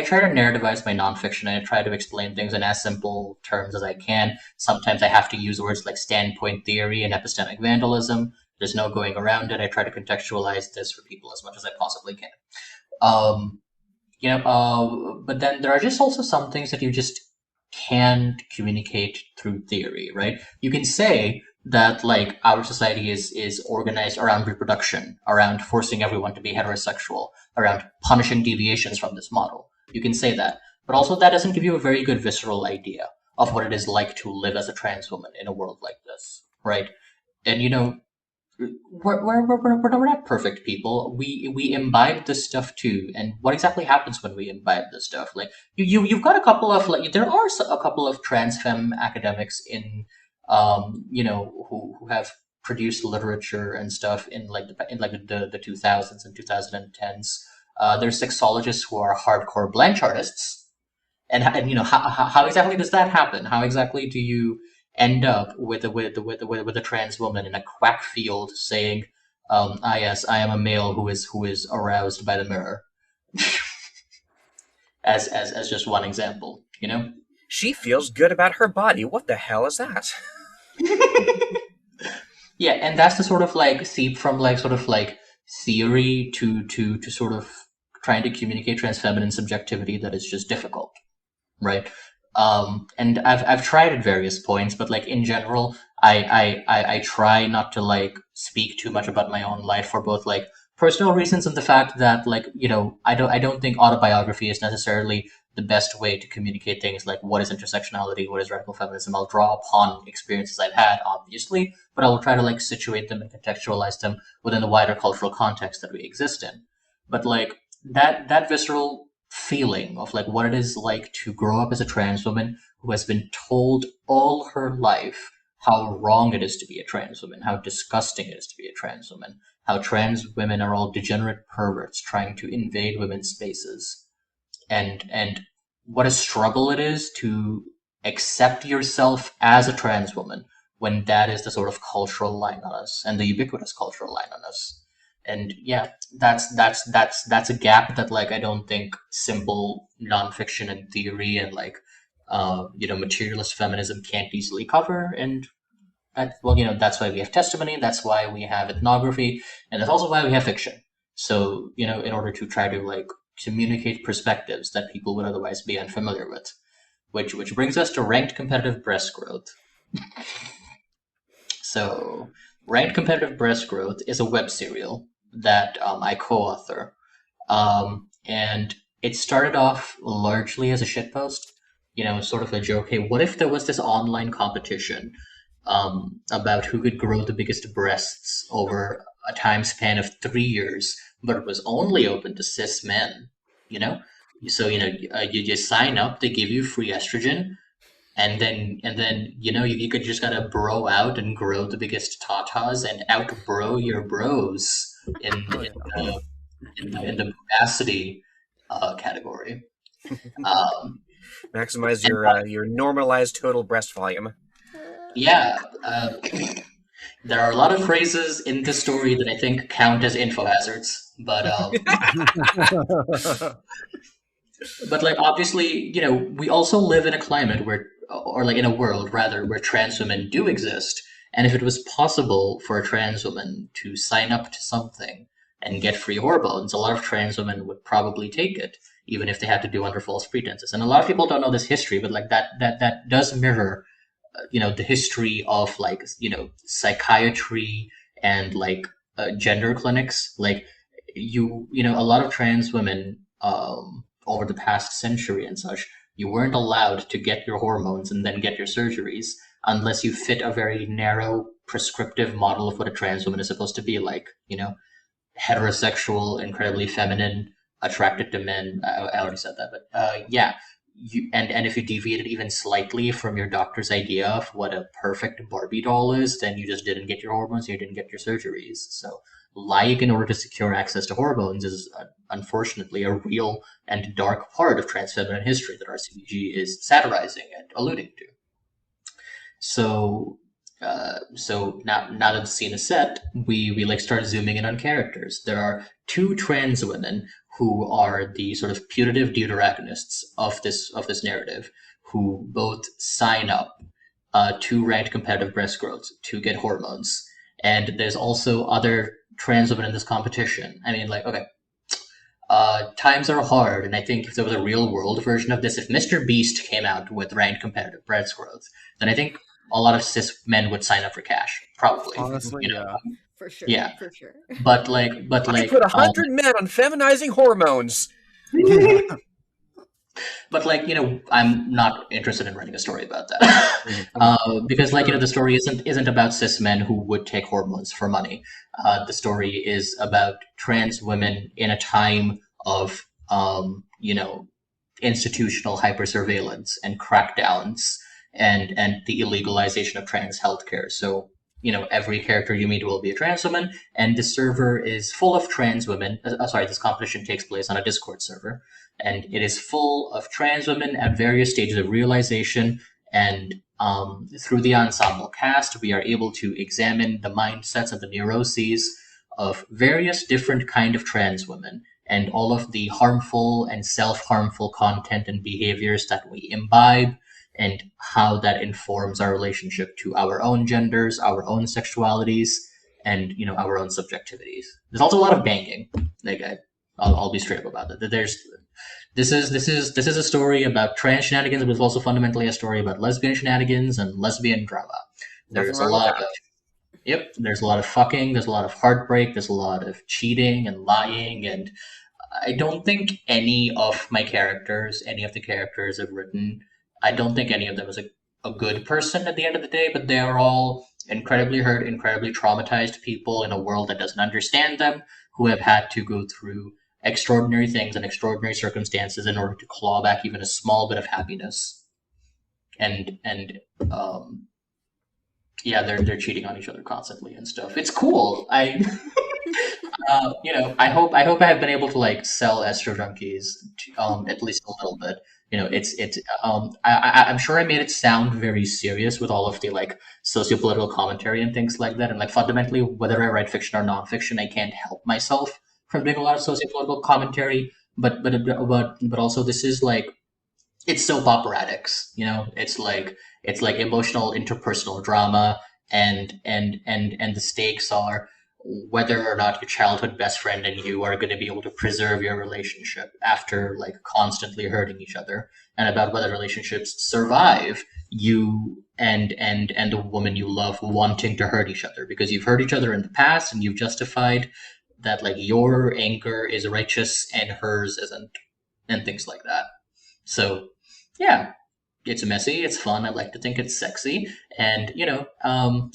try to narrativize my nonfiction, and I try to explain things in as simple terms as I can. Sometimes I have to use words like standpoint theory and epistemic vandalism. There's no going around it. I try to contextualize this for people as much as I possibly can. But then there are just also some things that you just can't communicate through theory, right? You can say that our society is organized around reproduction, around forcing everyone to be heterosexual, around punishing deviations from this model. You can say that, but also that doesn't give you a very good visceral idea of what it is like to live as a trans woman in a world like this, right? And we're not perfect people. We imbibe this stuff too. And what exactly happens when we imbibe this stuff? You've got a couple of there are a couple of trans femme academics in who have produced literature and stuff in the 2000s and 2010s. There's sexologists who are hardcore Blanchardists, and how exactly does that happen? How exactly do you end up with a trans woman in a quack field saying, yes, I am a male who is aroused by the mirror, as just one example, She feels good about her body. What the hell is that? Yeah, and that's the sort of seep from theory to sort of trying to communicate trans-feminine subjectivity that is just difficult, right? And I've tried at various points, but in general, I try not to speak too much about my own life for both personal reasons and the fact that I don't think autobiography is necessarily the best way to communicate things like what is intersectionality, what is radical feminism. I'll draw upon experiences I've had, obviously, but I will try to situate them and contextualize them within the wider cultural context that we exist in. But that visceral feeling of what it is like to grow up as a trans woman who has been told all her life how wrong it is to be a trans woman, how disgusting it is to be a trans woman, how trans women are all degenerate perverts trying to invade women's spaces, and what a struggle it is to accept yourself as a trans woman when that is the sort of cultural line on us and the ubiquitous cultural line on us. And yeah, that's a gap that I don't think simple nonfiction and theory and materialist feminism can't easily cover. And that's why we have testimony, that's why we have ethnography, and that's also why we have fiction. So in order to try to communicate perspectives that people would otherwise be unfamiliar with, which brings us to ranked competitive breast growth. So Right Competitive Breast Growth is a web serial that I co-author. And it started off largely as a shitpost, sort of a joke. Hey, what if there was this online competition about who could grow the biggest breasts over a time span of 3 years, but it was only open to cis men, you know? So, you just sign up, they give you free estrogen, and then you could just gotta bro out and grow the biggest tatas and out bro your bros in Oh, in yeah. the in the capacity category. Um, Maximize and your normalized total breast volume. yeah, there are a lot of phrases in this story that I think count as info hazards, but like obviously, we also live in a climate where, or like in a world rather, where trans women do exist. And if it was possible for a trans woman to sign up to something and get free hormones, a lot of trans women would probably take it, even if they had to do under false pretenses. And a lot of people don't know this history, but like that does mirror, the history of like, psychiatry and like gender clinics. Like a lot of trans women over the past century and such, you weren't allowed to get your hormones and then get your surgeries unless you fit a very narrow prescriptive model of what a trans woman is supposed to be like, heterosexual, incredibly feminine, attracted to men. I already said that, but yeah. And if you deviated even slightly from your doctor's idea of what a perfect Barbie doll is, then you just didn't get your hormones, you didn't get your surgeries. So lying in order to secure access to hormones is unfortunately a real and dark part of trans-feminine history that RCBG is satirizing and alluding to. So now that the scene is set, we like start zooming in on characters. There are two trans women who are the sort of putative deuteragonists of this narrative, who both sign up to ranked competitive breast growth to get hormones. And there's also other trans women in this competition. I mean, like, okay, times are hard, and I think if there was a real world version of this, if Mr. Beast came out with ranked competitive breast growth, then I think a lot of cis men would sign up for cash, probably. Honestly, yeah. For sure. Yeah. For sure. But I like, put 100 men on feminizing hormones. but like, I'm not interested in writing a story about that. Because like, the story isn't about cis men who would take hormones for money. The story is about trans women in a time of, institutional hypersurveillance and crackdowns and the illegalization of trans healthcare. So, every character you meet will be a trans woman, and the server is full of trans women. This competition takes place on a Discord server, and it is full of trans women at various stages of realization. And through the ensemble cast, we are able to examine the mindsets and the neuroses of various different kind of trans women, and all of the harmful and self-harmful content and behaviors that we imbibe, and how that informs our relationship to our own genders, our own sexualities, and our own subjectivities. There's also a lot of banging. Like I'll be straight up about it. This is a story about trans shenanigans, but it's also fundamentally a story about lesbian shenanigans and lesbian drama. There's a lot of there's a lot of fucking, there's a lot of heartbreak, there's a lot of cheating and lying, and I don't think any of the characters I've written, I don't think any of them is a good person at the end of the day, but they are all incredibly hurt, incredibly traumatized people in a world that doesn't understand them, who have had to go through extraordinary things and extraordinary circumstances in order to claw back even a small bit of happiness. And they're cheating on each other constantly and stuff. It's cool. I hope I have been able to like sell Estro Junkies at least a little bit. I'm sure I made it sound very serious with all of the like sociopolitical commentary and things like that. And like fundamentally, whether I write fiction or nonfiction, I can't help myself from doing a lot of sociopolitical commentary. But also this is like, it's soap operatics. It's like emotional interpersonal drama, and the stakes are, whether or not your childhood best friend and you are going to be able to preserve your relationship after like constantly hurting each other, and about whether relationships survive you and the woman you love wanting to hurt each other because you've hurt each other in the past and you've justified that like your anger is righteous and hers isn't, and things like that. So yeah, it's messy, it's fun. I like to think it's sexy, and I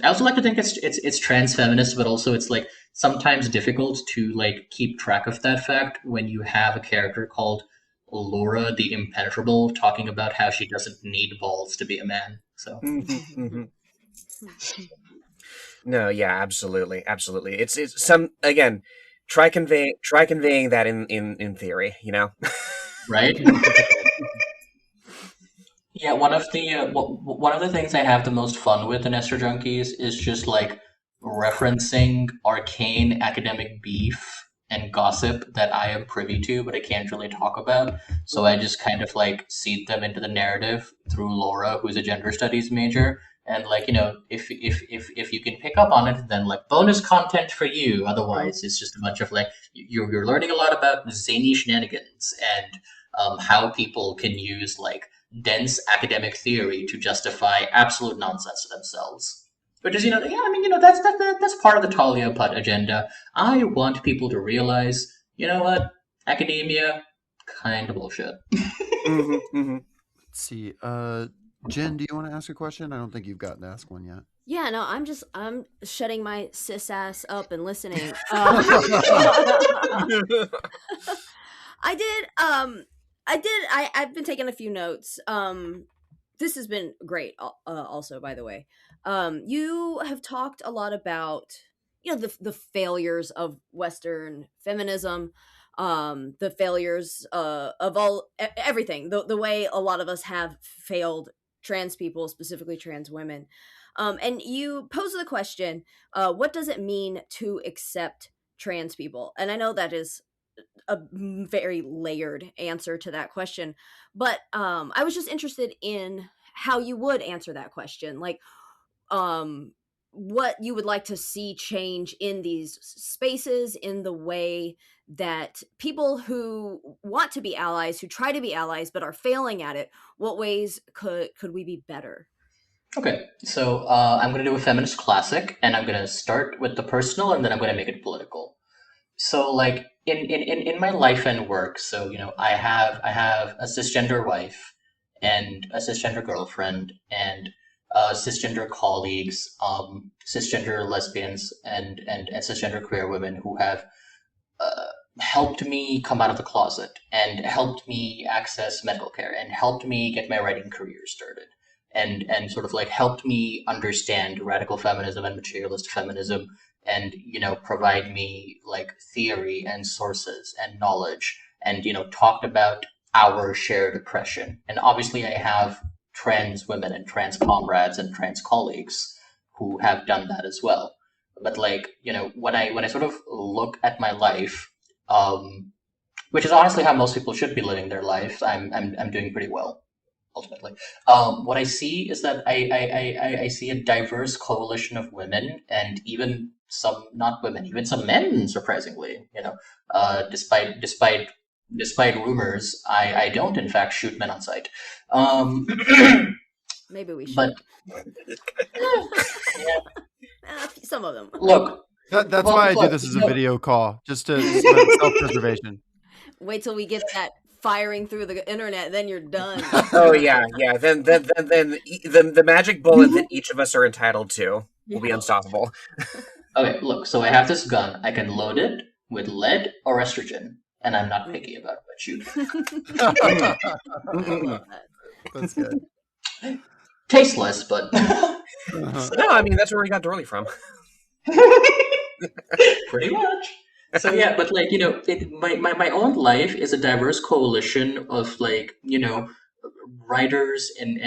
also like to think it's trans-feminist, but also it's like sometimes difficult to like keep track of that fact when you have a character called Laura the Impenetrable talking about how she doesn't need balls to be a man. So No, yeah, absolutely, absolutely. It's some again. Try conveying that in theory. right. Yeah, one of the things I have the most fun with in Esther Junkies is just like referencing arcane academic beef and gossip that I am privy to, but I can't really talk about. So I just kind of like seed them into the narrative through Laura, who's a gender studies major. And like, if you can pick up on it, then like bonus content for you. Otherwise, it's just a bunch of like you're learning a lot about zany shenanigans and how people can use like dense academic theory to justify absolute nonsense to themselves. Which is, that's part of the Talia Bhatt agenda. I want people to realize, you know what, academia, kind of bullshit. Let's see. Jen, do you want to ask a question? I don't think you've gotten to ask one yet. Yeah, no, I'm shutting my cis ass up and listening. I've been taking a few notes. This has been great. Also, by the way, you have talked a lot about the failures of Western feminism, the failures of everything, the way a lot of us have failed trans people, specifically trans women. And you pose the question, what does it mean to accept trans people? And I know that is a very layered answer to that question, but I was just interested in how you would answer that question, like what you would like to see change in these spaces, in the way that people who want to be allies, who try to be allies but are failing at it, what ways could we be better? Okay, so I'm going to do a feminist classic, and I'm going to start with the personal, and then I'm going to make it political. So, like in my life and work, so I have a cisgender wife, and a cisgender girlfriend, and cisgender colleagues, cisgender lesbians, and cisgender queer women who have helped me come out of the closet, and helped me access medical care, and helped me get my writing career started, and sort of like helped me understand radical feminism and materialist feminism, and provide me like theory and sources and knowledge, and talked about our shared oppression. And obviously I have trans women and trans comrades and trans colleagues who have done that as well. But like when I sort of look at my life, which is honestly how most people should be living their life, I'm doing pretty well ultimately. What I see is that I see a diverse coalition of women, and even some not women, even some men, surprisingly. Despite rumors, I don't in fact shoot men on sight. Maybe we should. But some of them. Look, that's why I do this as a video call, just to self-preservation. Wait till we get that firing through the internet, then you're done. Oh yeah. Then the magic bullet that each of us are entitled to will be unstoppable. Okay, look. So I have this gun. I can load it with lead or estrogen, and I'm not picky about what shoot. That's good. Tasteless, but No, I mean that's where we got Dorley from. Pretty much. So yeah, but like my own life is a diverse coalition of like writers and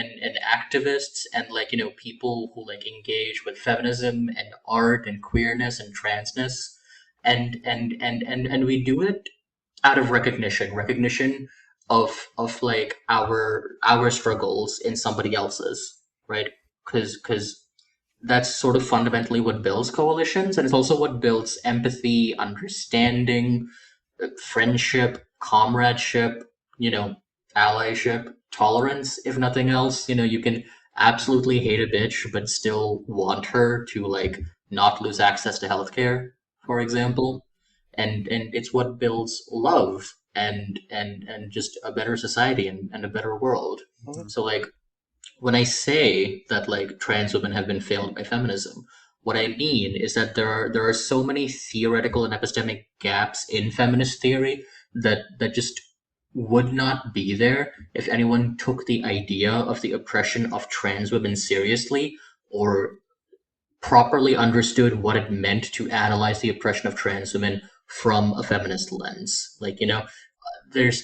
activists, and like people who like engage with feminism and art and queerness and transness, and we do it out of recognition of like our struggles in somebody else's, right? Because that's sort of fundamentally what builds coalitions, and it's also what builds empathy, understanding, friendship, comradeship, you know, allyship, tolerance, if nothing else. You know, you can absolutely hate a bitch, but still want her to like not lose access to healthcare, for example. And it's what builds love and just a better society and a better world. Mhm. So like when I say that like trans women have been failed by feminism, what I mean is that there are so many theoretical and epistemic gaps in feminist theory that just would not be there if anyone took the idea of the oppression of trans women seriously, or properly understood what it meant to analyze the oppression of trans women from a feminist lens. Like, you know, there's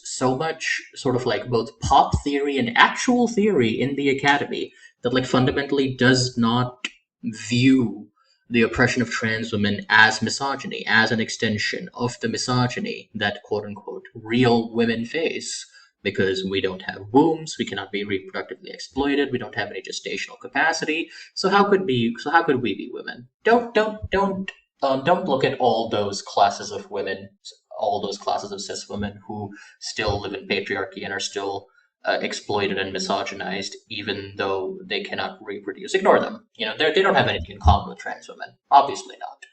so much sort of like both pop theory and actual theory in the academy that like fundamentally does not view the oppression of trans women as misogyny, as an extension of the misogyny that quote unquote real women face, because we don't have wombs, we cannot be reproductively exploited, we don't have any gestational capacity. So how could we be women? Don't look at all those classes of women, all those classes of cis women who still live in patriarchy and are still exploited and misogynized, even though they cannot reproduce. Ignore them. You know, they don't have anything in common with trans women. Obviously not.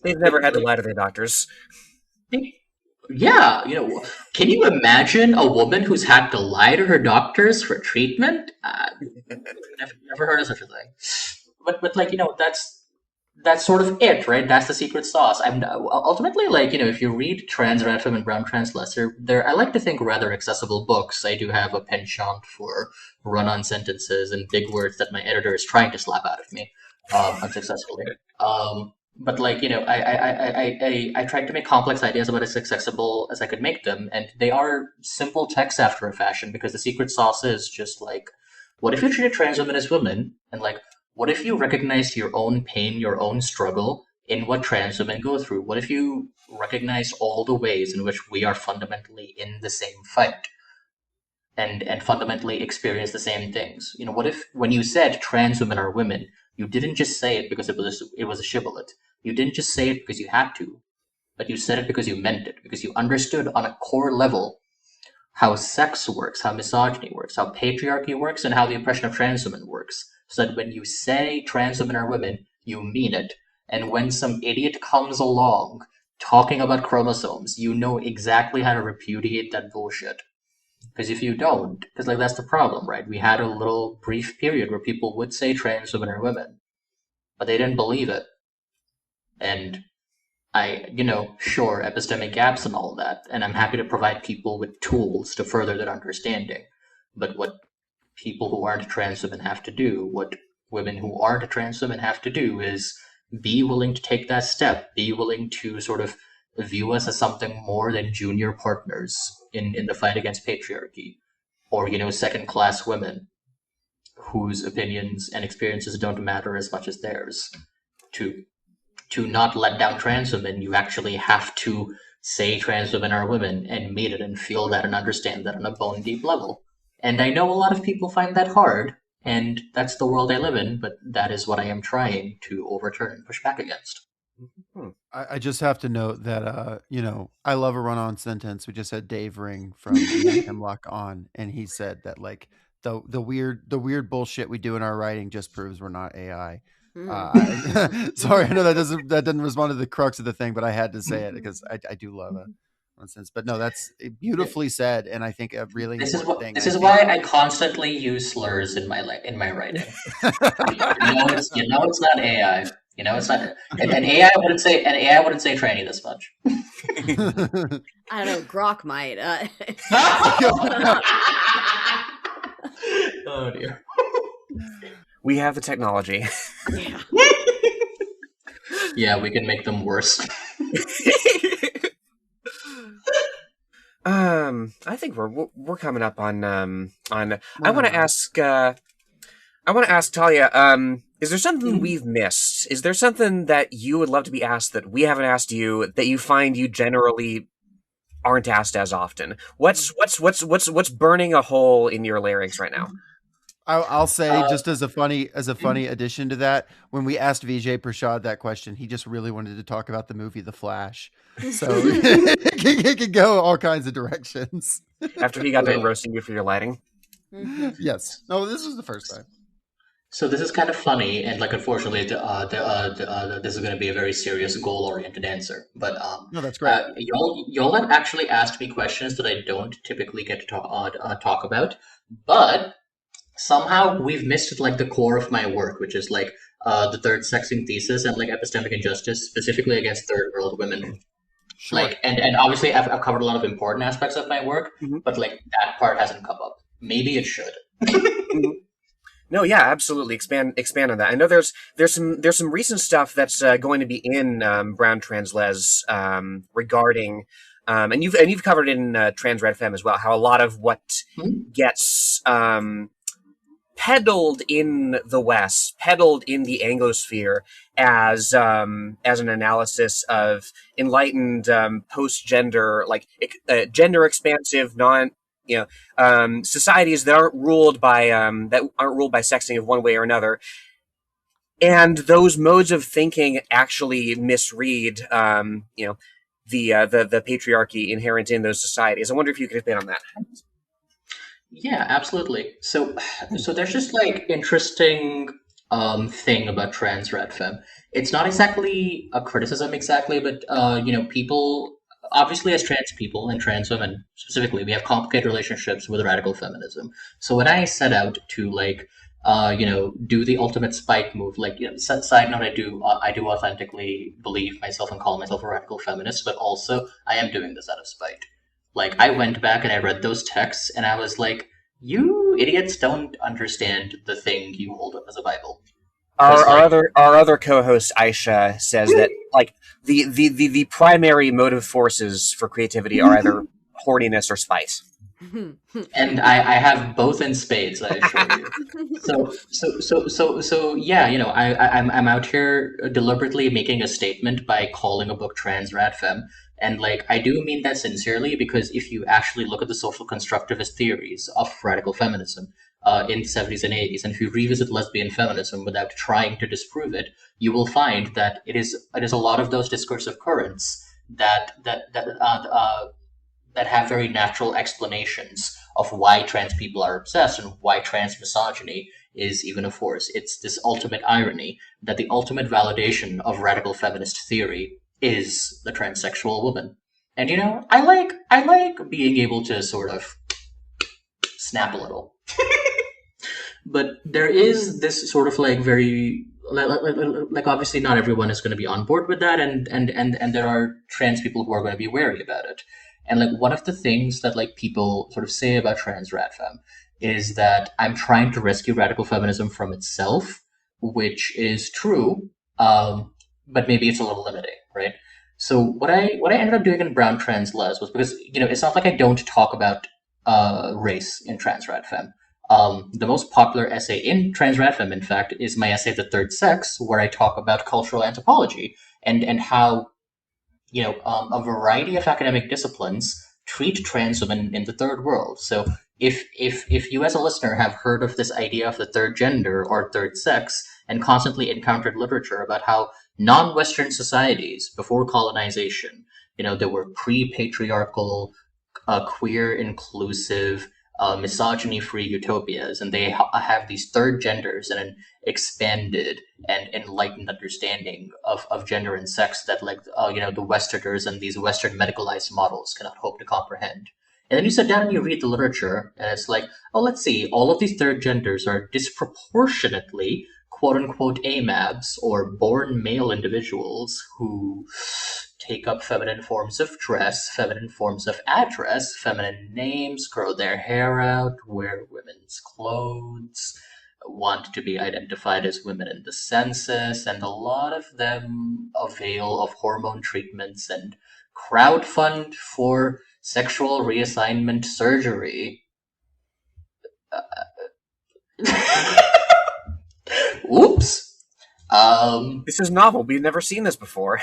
They've But never had to like, lie to their doctors. yeah, you know, can you imagine a woman who's had to lie to her doctors for treatment? Never heard of such a thing. But like, you know, that's sort of it, right? That's the secret sauce. I'm ultimately like, you know, if you read Trans Random and Brown Trans Lesser, they're, I like to think, rather accessible books. I do have a penchant for run-on sentences and big words that my editor is trying to slap out of me, unsuccessfully. But like, you know, I tried to make complex ideas about as accessible as I could make them, and they are simple texts after a fashion, because the secret sauce is just like, what if you treated trans women as women, and like, what if you recognized your own pain, your own struggle in what trans women go through? What if you recognize all the ways in which we are fundamentally in the same fight and fundamentally experience the same things? You know, what if when you said trans women are women, you didn't just say it because it was a shibboleth. You didn't just say it because you had to, but you said it because you meant it, because you understood on a core level how sex works, how misogyny works, how patriarchy works, and how the oppression of trans women works. So that when you say trans women are women, you mean it. And when some idiot comes along talking about chromosomes, you know exactly how to repudiate that bullshit. Because if you don't, because like that's the problem, right? We had a little brief period where people would say trans women are women, but they didn't believe it. And you know, sure, epistemic gaps and all that, and I'm happy to provide people with tools to further that understanding. But what people who aren't trans women have to do, what women who aren't trans women have to do, is be willing to take that step, be willing to sort of view us as something more than junior partners in the fight against patriarchy, or, you know, second class women whose opinions and experiences don't matter as much as theirs. To not let down trans women, you actually have to say trans women are women and meet it and feel that and understand that on a bone deep level. And I know a lot of people find that hard, and that's the world I live in, but that is what I am trying to overturn and push back against. I just have to note that you know, I love a run-on sentence. We just had Dave Ring from Ian Hemlock on, and he said that like the weird bullshit we do in our writing just proves we're not AI. Sorry, I know that doesn't respond to the crux of the thing, but I had to say it because I do love it. Nonsense, but no, that's beautifully said, and I think a really This is important what thing. this I is think, why I constantly use slurs in my writing. It's not AI. You know, it's not an AI wouldn't say tranny this much. I don't know. Grok might. Oh dear. We have the technology. Yeah. Yeah, we can make them worse. I think we're coming up on. I want to ask. I want to ask Talia. Is there something we've missed? Is there something that you would love to be asked that we haven't asked you, that you find you generally aren't asked as often? What's burning a hole in your larynx right now? I'll say, Uh, just as a funny addition to that, when we asked Vijay Prashad that question, he just really wanted to talk about the movie The Flash. So it could go all kinds of directions. After he got done okay. roasting you for your lighting. Mhm. Yes. No, this was the first time. So this is kind of funny, and like unfortunately, this is going to be a very serious, goal-oriented answer. But No, that's great. y'all have actually asked me questions that I don't typically get to talk about, but somehow we've missed like the core of my work, which is like the third sexing thesis and like epistemic injustice, specifically against third world women. Sure. Like, and obviously, I've covered a lot of important aspects of my work, Mhm. but like that part hasn't come up. Maybe it should. Mhm. No, yeah, absolutely. Expand on that. I know there's some recent stuff that's going to be in Brown Transles regarding, and you've covered it in Trans Red Femme as well. How a lot of what Hmm? gets peddled in the West, peddled in the Anglosphere as an analysis of enlightened post-gender, like gender expansive, non societies that aren't ruled by sexing of one way or another, and those modes of thinking actually misread the patriarchy inherent in those societies. I wonder if you could expand on that. Yeah, absolutely. So there's just like interesting thing about trans red femme. It's not exactly a criticism exactly, but people obviously as trans people and trans women specifically, we have complicated relationships with radical feminism. So when I set out to like do the ultimate spike move, like side note, I do authentically believe myself and call myself a radical feminist, but also I am doing this out of spite. Like I went back and I read those texts and I was like, you idiots don't understand the thing you hold up as a Bible. Our, Because our like other our other co-host Aisha says that like the primary motive forces for creativity are either horniness or spite. and I have both in spades, I assure you. So yeah, I'm out here deliberately making a statement by calling a book trans radfem. And like I do mean that sincerely because if you actually look at the social constructivist theories of radical feminism in the 70s and 80s, and if you revisit lesbian feminism without trying to disprove it, you will find that it is a lot of those discursive currents that have very natural explanations of why trans people are obsessed and why trans misogyny is even a force. It's this ultimate irony that the ultimate validation of radical feminist theory is the transsexual woman. And I like being able to sort of snap a little. But there is this sort of like very like obviously not everyone is going to be on board with that, and there are trans people who are going to be wary about it. And like one of the things that like people sort of say about trans radfem is that I'm trying to rescue radical feminism from itself, which is true, but maybe it's a little limiting, right? So what I ended up doing in Brown Trans Les was because it's not like I don't talk about race in trans radfem. The most popular essay in Trans Radfem, in fact, is my essay "The Third Sex," where I talk about cultural anthropology and how a variety of academic disciplines treat trans women in the third world. So if you as a listener have heard of this idea of the third gender or third sex and constantly encountered literature about how non-Western societies before colonization, there were pre-patriarchal, queer, inclusive, misogyny-free utopias, and they have these third genders and an expanded and enlightened understanding of gender and sex that, like, the Westerners and these Western medicalized models cannot hope to comprehend. And then you sit down and you read the literature, and it's like, oh, let's see, all of these third genders are disproportionately quote unquote AMABs or born male individuals who take up feminine forms of dress, feminine forms of address, feminine names, grow their hair out, wear women's clothes, want to be identified as women in the census, and a lot of them avail of hormone treatments and crowdfund for sexual reassignment surgery. Oops. This is novel. We've never seen this before.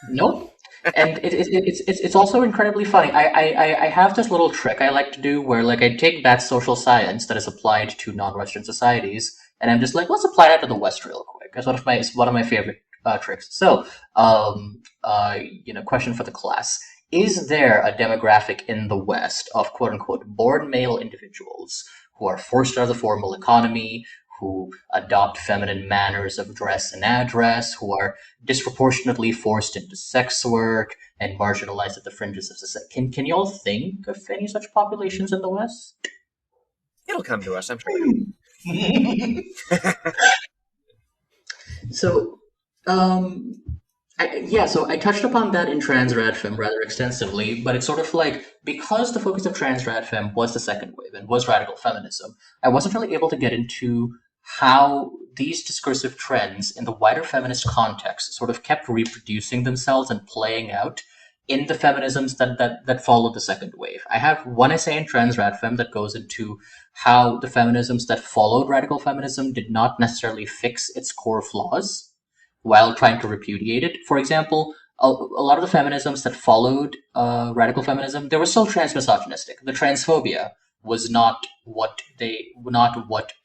Nope. And it's also incredibly funny. I have this little trick I like to do where like I take that social science that is applied to non-Western societies, and I'm just like, let's apply that to the West real quick. That's one of my favorite tricks. So, question for the class: is there a demographic in the West of quote unquote born male individuals who are forced out of the formal economy, who adopt feminine manners of dress and address, who are disproportionately forced into sex work and marginalized at the fringes of society? Can you all think of any such populations in the West? It'll come to us, I'm sure. So, so I touched upon that in Trans Radfem rather extensively, but it's sort of like because the focus of Trans Radfem was the second wave and was radical feminism, I wasn't really able to get into how these discursive trends in the wider feminist context sort of kept reproducing themselves and playing out in the feminisms that followed the second wave. I have one essay in Trans Radfem that goes into how the feminisms that followed radical feminism did not necessarily fix its core flaws while trying to repudiate it. For example, a lot of the feminisms that followed radical feminism, they were still transmisogynistic. The transphobia was not what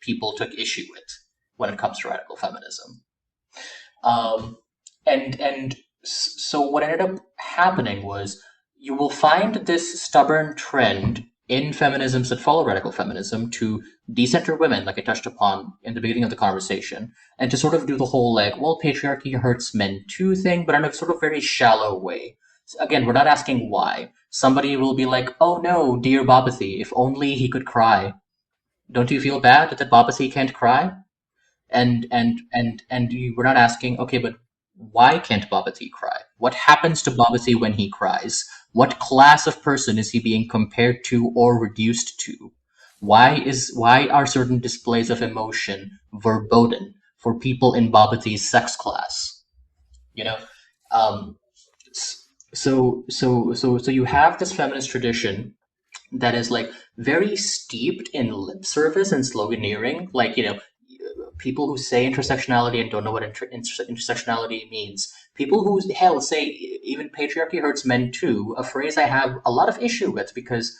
people took issue with when it comes to radical feminism. And so what ended up happening was you will find this stubborn trend in feminisms that follow radical feminism to decenter women, like I touched upon in the beginning of the conversation, and to sort of do the whole like, well, patriarchy hurts men too thing, but in a sort of very shallow way. So again, we're not asking why. Somebody will be like, oh no, dear Babathy, if only he could cry. Don't you feel bad that Babathy can't cry? And we're not asking, okay, but why can't Babathy cry? What happens to Babathy when he cries? What class of person is he being compared to or reduced to? Why are certain displays of emotion verboten for people in Babathy's sex class? You know, um, so you have this feminist tradition that is like very steeped in lip service and sloganeering, like people who say intersectionality and don't know what intersectionality means. People who, hell, say even patriarchy hurts men too, a phrase I have a lot of issue with because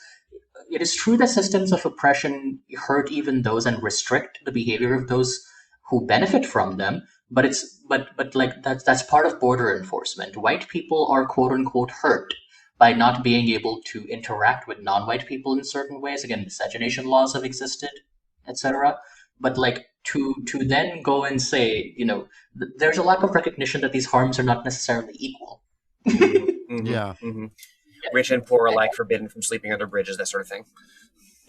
it is true that systems of oppression hurt even those and restrict the behavior of those who benefit from them. But like that's part of border enforcement. White people are quote unquote hurt by not being able to interact with non-white people in certain ways. Again, miscegenation laws have existed, etc. But like to then go and say, there's a lack of recognition that these harms are not necessarily equal. Mm-hmm, Yeah. Mm-hmm. Rich and poor alike forbidden from sleeping under bridges, that sort of thing.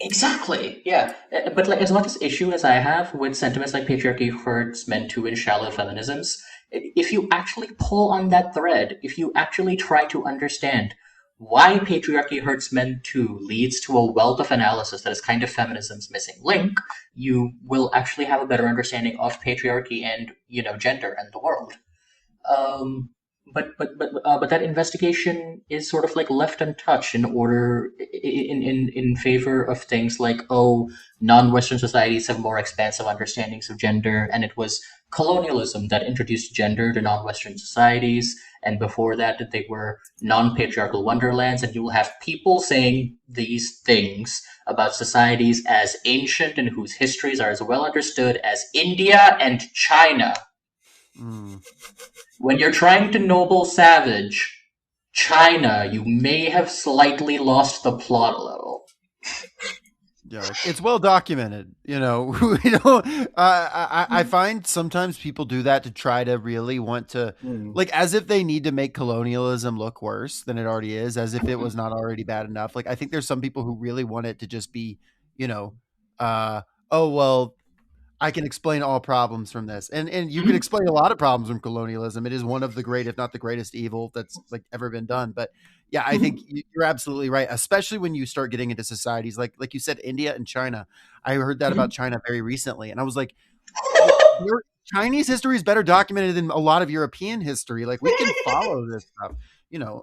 Exactly. Yeah. But like as much as issue as I have with sentiments like patriarchy hurts men too and shallow feminisms, if you actually pull on that thread, if you actually try to understand why patriarchy hurts men too leads to a wealth of analysis that is kind of feminism's missing link, you will actually have a better understanding of patriarchy and gender and the world. But that investigation is sort of like left untouched in favor of things like, oh, non-Western societies have more expansive understandings of gender, and it was colonialism that introduced gender to non-Western societies, and before that they were non-patriarchal wonderlands, and you will have people saying these things about societies as ancient and whose histories are as well understood as India and China. When you're trying to noble savage China, you may have slightly lost the plot a little. Yeah, it's well documented. I find sometimes people do that to try to really want to, like, as if they need to make colonialism look worse than it already is, as if it was not already bad enough. Like, I think there's some people who really want it to just be, oh well, I can explain all problems from this, and you can explain a lot of problems from colonialism. It is one of the great, if not the greatest, evil that's like ever been done. But yeah, I think you're absolutely right, especially when you start getting into societies like you said, India and China. I heard that about China very recently, and I was like, Chinese history is better documented than a lot of European history. Like we can follow this stuff. Yeah,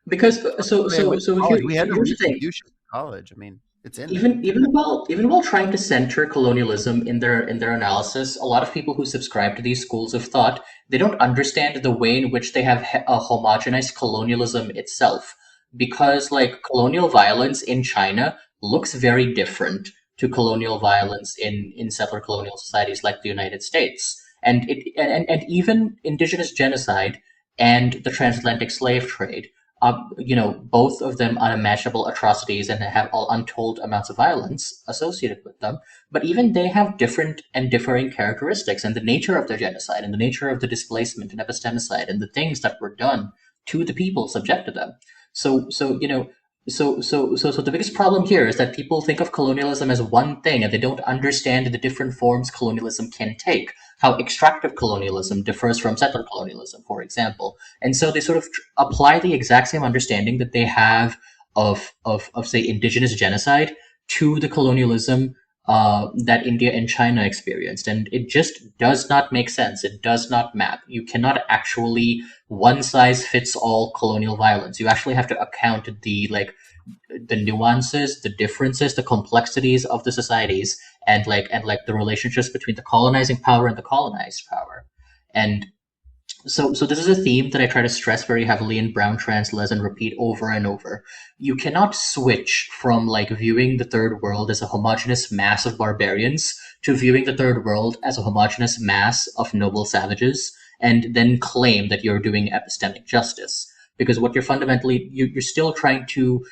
because so college. We had to here's the read thing. Confucius in college. I mean. It's in there. Even while trying to center colonialism in their analysis, a lot of people who subscribe to these schools of thought, they don't understand the way in which they have homogenized colonialism itself, because like colonial violence in China looks very different to colonial violence in settler colonial societies like the United States, and even indigenous genocide and the transatlantic slave trade, both of them unimaginable atrocities and have all untold amounts of violence associated with them. But even they have different and differing characteristics, and the nature of their genocide, and the nature of the displacement and epistemicide, and the things that were done to the people subject to them. So the biggest problem here is that people think of colonialism as one thing, and they don't understand the different forms colonialism can take. How extractive colonialism differs from settler colonialism, for example. And so they sort of apply the exact same understanding that they have of say, indigenous genocide to the colonialism that India and China experienced. And it just does not make sense. It does not map. You cannot actually one size fits all colonial violence. You actually have to account the nuances, the differences, the complexities of the societies, and the relationships between the colonizing power and the colonized power. And so this is a theme that I try to stress very heavily in Brown, Trans, Les, and repeat over and over. You cannot switch from viewing the third world as a homogenous mass of barbarians to viewing the third world as a homogenous mass of noble savages, and then claim that you're doing epistemic justice. Because what you're still trying to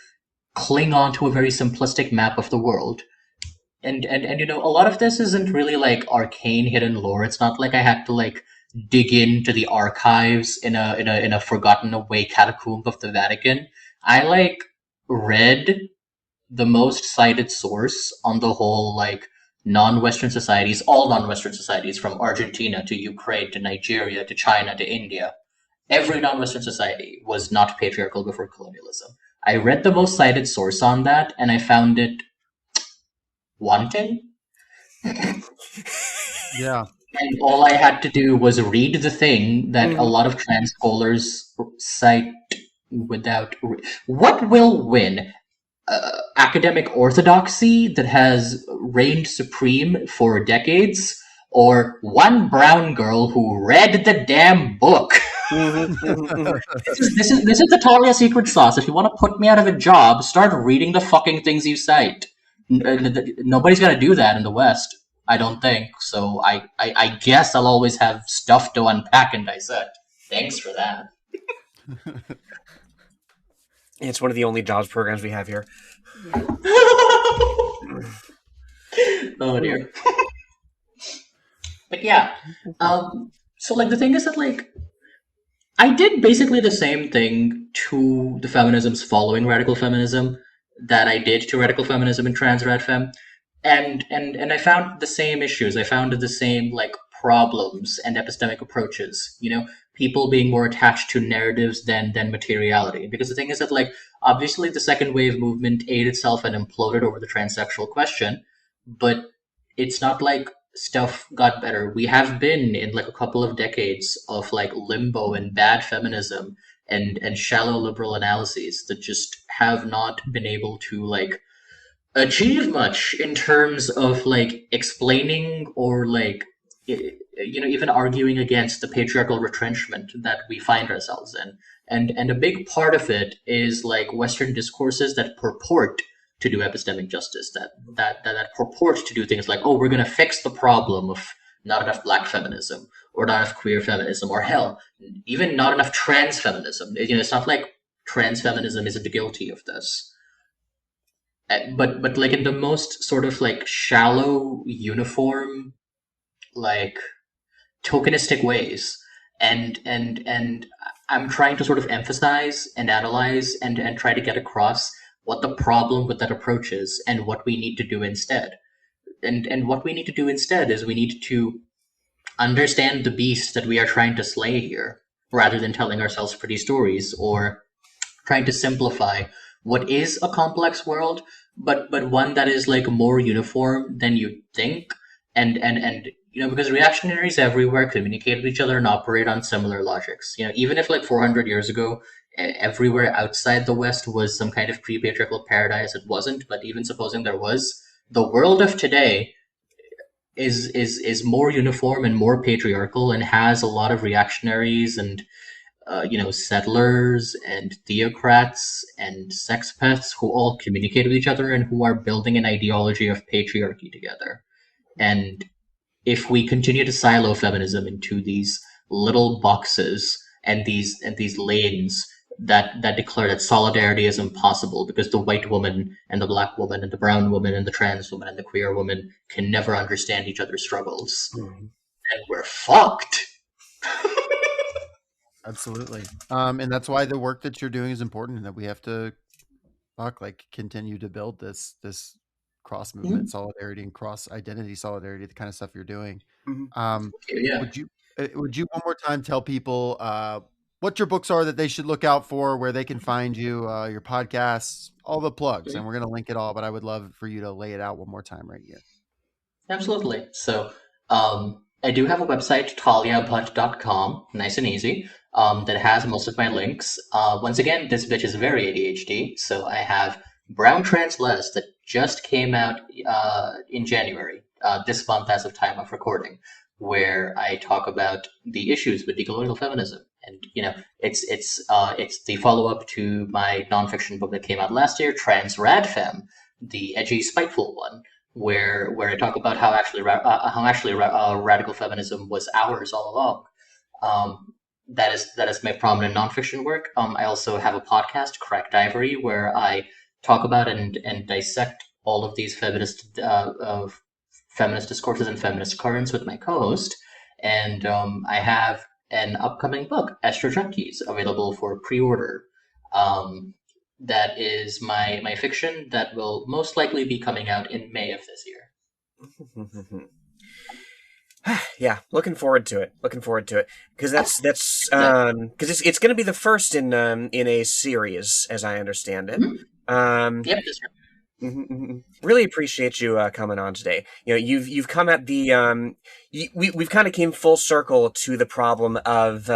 cling on to a very simplistic map of the world. And a lot of this isn't really arcane hidden lore. It's not like I had to dig into the archives in a forgotten away catacomb of the Vatican. I read the most cited source on the whole non-Western societies, all non-Western societies, from Argentina to Ukraine to Nigeria to China to India. Every non-Western society was not patriarchal before colonialism. I read the most cited source on that, and I found it wanting. Yeah. And all I had to do was read the thing that a lot of trans scholars cite without. What will win? Academic orthodoxy that has reigned supreme for decades, or one brown girl who read the damn book? This is the Talia secret sauce. If you want to put me out of a job, start reading the fucking things you cite. Nobody's gonna do that in the West, I don't think. So I guess I'll always have stuff to unpack and dissect. Thanks for that. It's one of the only jobs programs we have here. Oh dear. But yeah, so the thing is that I did basically the same thing to the feminisms following radical feminism that I did to radical feminism and trans rad fem, and I found the same issues. I found the same problems and epistemic approaches. People being more attached to narratives than materiality. Because the thing is that obviously the second wave movement ate itself and imploded over the transsexual question, but it's not stuff got better. We have been in a couple of decades of limbo and bad feminism and shallow liberal analyses that just have not been able to achieve much in terms of explaining or even arguing against the patriarchal retrenchment that we find ourselves in. And a big part of it is Western discourses that purport to do epistemic justice, that purport to do things we're going to fix the problem of not enough black feminism, or not enough queer feminism, or hell, even not enough trans feminism. It's not trans feminism isn't guilty of this. But in the most sort of shallow, uniform, tokenistic ways. And I'm trying to sort of emphasize and analyze and try to get across what the problem with that approach is and what we need to do instead. And what we need to do instead is we need to understand the beast that we are trying to slay here, rather than telling ourselves pretty stories or trying to simplify what is a complex world, but one that is more uniform than you think. And because reactionaries everywhere communicate with each other and operate on similar logics. Even if 400 years ago everywhere outside the West was some kind of pre-patriarchal paradise. It wasn't, but even supposing there was, the world of today is more uniform and more patriarchal and has a lot of reactionaries and settlers and theocrats and sex pets who all communicate with each other and who are building an ideology of patriarchy together. And if we continue to silo feminism into these little boxes and these lanes that declare that solidarity is impossible because the white woman and the black woman and the brown woman and the trans woman and the queer woman can never understand each other's struggles, Mhm. then we're fucked. Absolutely. And that's why the work that you're doing is important, and that we have to continue to build this cross movement solidarity and cross identity solidarity, the kind of stuff you're doing. Mhm. Yeah. Would you one more time tell people what your books are that they should look out for, where they can find you, your podcasts, all the plugs, and we're going to link it all, but I would love for you to lay it out one more time right here. Absolutely. So I do have a website, taliabhatt.com, nice and easy, that has most of my links. Once again, this bitch is very ADHD, so I have Brown Trans Les that just came out in January, this month as of time of recording, where I talk about the issues with decolonial feminism. And it's the follow up to my nonfiction book that came out last year, Trans Rad Fem, the edgy, spiteful one, where I talk about how radical feminism was ours all along. That is my prominent nonfiction work. I also have a podcast, Cracked Ivory, where I talk about and dissect all of these feminist discourses and feminist currents with my co-host. And I have an upcoming book, Estro Junkies, available for pre-order. That is my fiction that will most likely be coming out in May of this year. Yeah, looking forward to it. Because that's because it's going to be the first in a series, as I understand it. Yep, that's right. Really appreciate you coming on today. You've come at the we've kind of came full circle to the problem of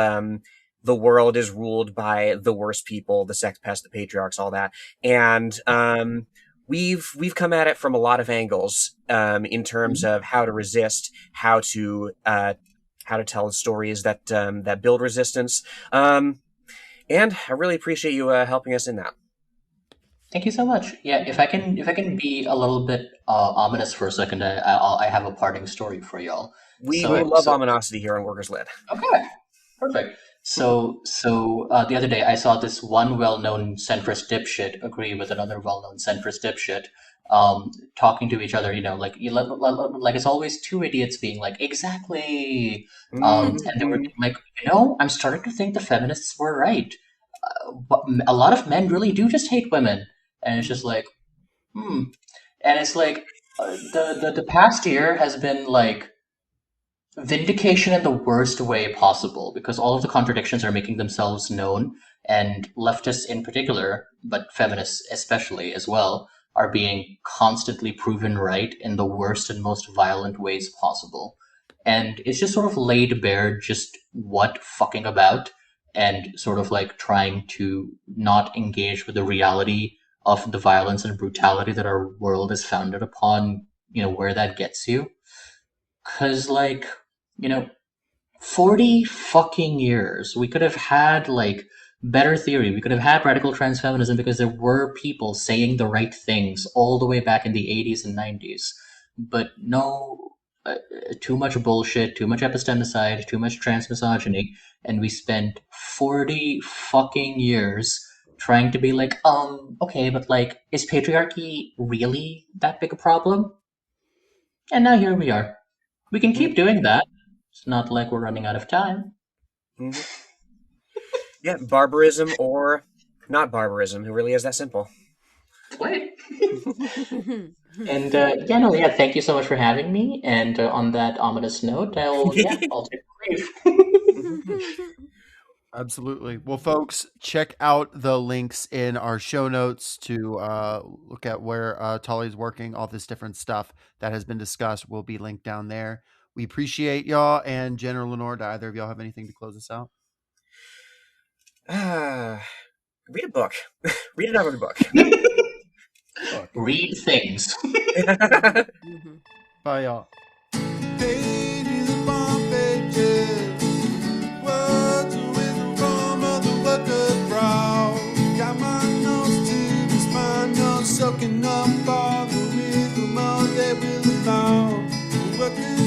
the world is ruled by the worst people, the sex pests, the patriarchs, all that, and we've come at it from a lot of angles in terms of how to resist, how to tell stories that that build resistance, and I really appreciate you helping us in that. Thank you so much. Yeah, if I can be a little bit ominous for a second, I have a parting story for y'all. We love ominosity here on Workers Lit. Okay, perfect. So the other day I saw this one well-known centrist dipshit agree with another well-known centrist dipshit, talking to each other. Like it's always two idiots being like, exactly. And they were like, I'm starting to think the feminists were right. But a lot of men really do just hate women, and it's just like, and it's like the past year has been like vindication in the worst way possible, because all of the contradictions are making themselves known, and leftists in particular, but feminists especially as well, are being constantly proven right in the worst and most violent ways possible. And it's just sort of laid bare just what fucking about, and sort of like trying to not engage with the reality of the violence and brutality that our world is founded upon, where that gets you. Because, 40 fucking years, we could have had, better theory. We could have had radical transfeminism because there were people saying the right things all the way back in the 80s and 90s. But no, too much bullshit, too much epistemicide, too much transmisogyny, and we spent 40 fucking years trying to be like, okay, but is patriarchy really that big a problem? And now here we are. We can keep doing that. It's not like we're running out of time. Yeah, barbarism or not barbarism. It really is that simple. Right. And thank you so much for having me. And on that ominous note, I'll take a brief. Absolutely. Well, folks, check out the links in our show notes to look at where Talia's working. All this different stuff that has been discussed will be linked down there. We appreciate y'all. And Jen or Lenore, do either of y'all have anything to close us out? Read a book. Read another book. Read things. Mhm. Bye, y'all. Pages upon pages, words of wisdom from other workers' brow. Got my nose to the spine, not soaking up all the wisdom all they will allow. Workers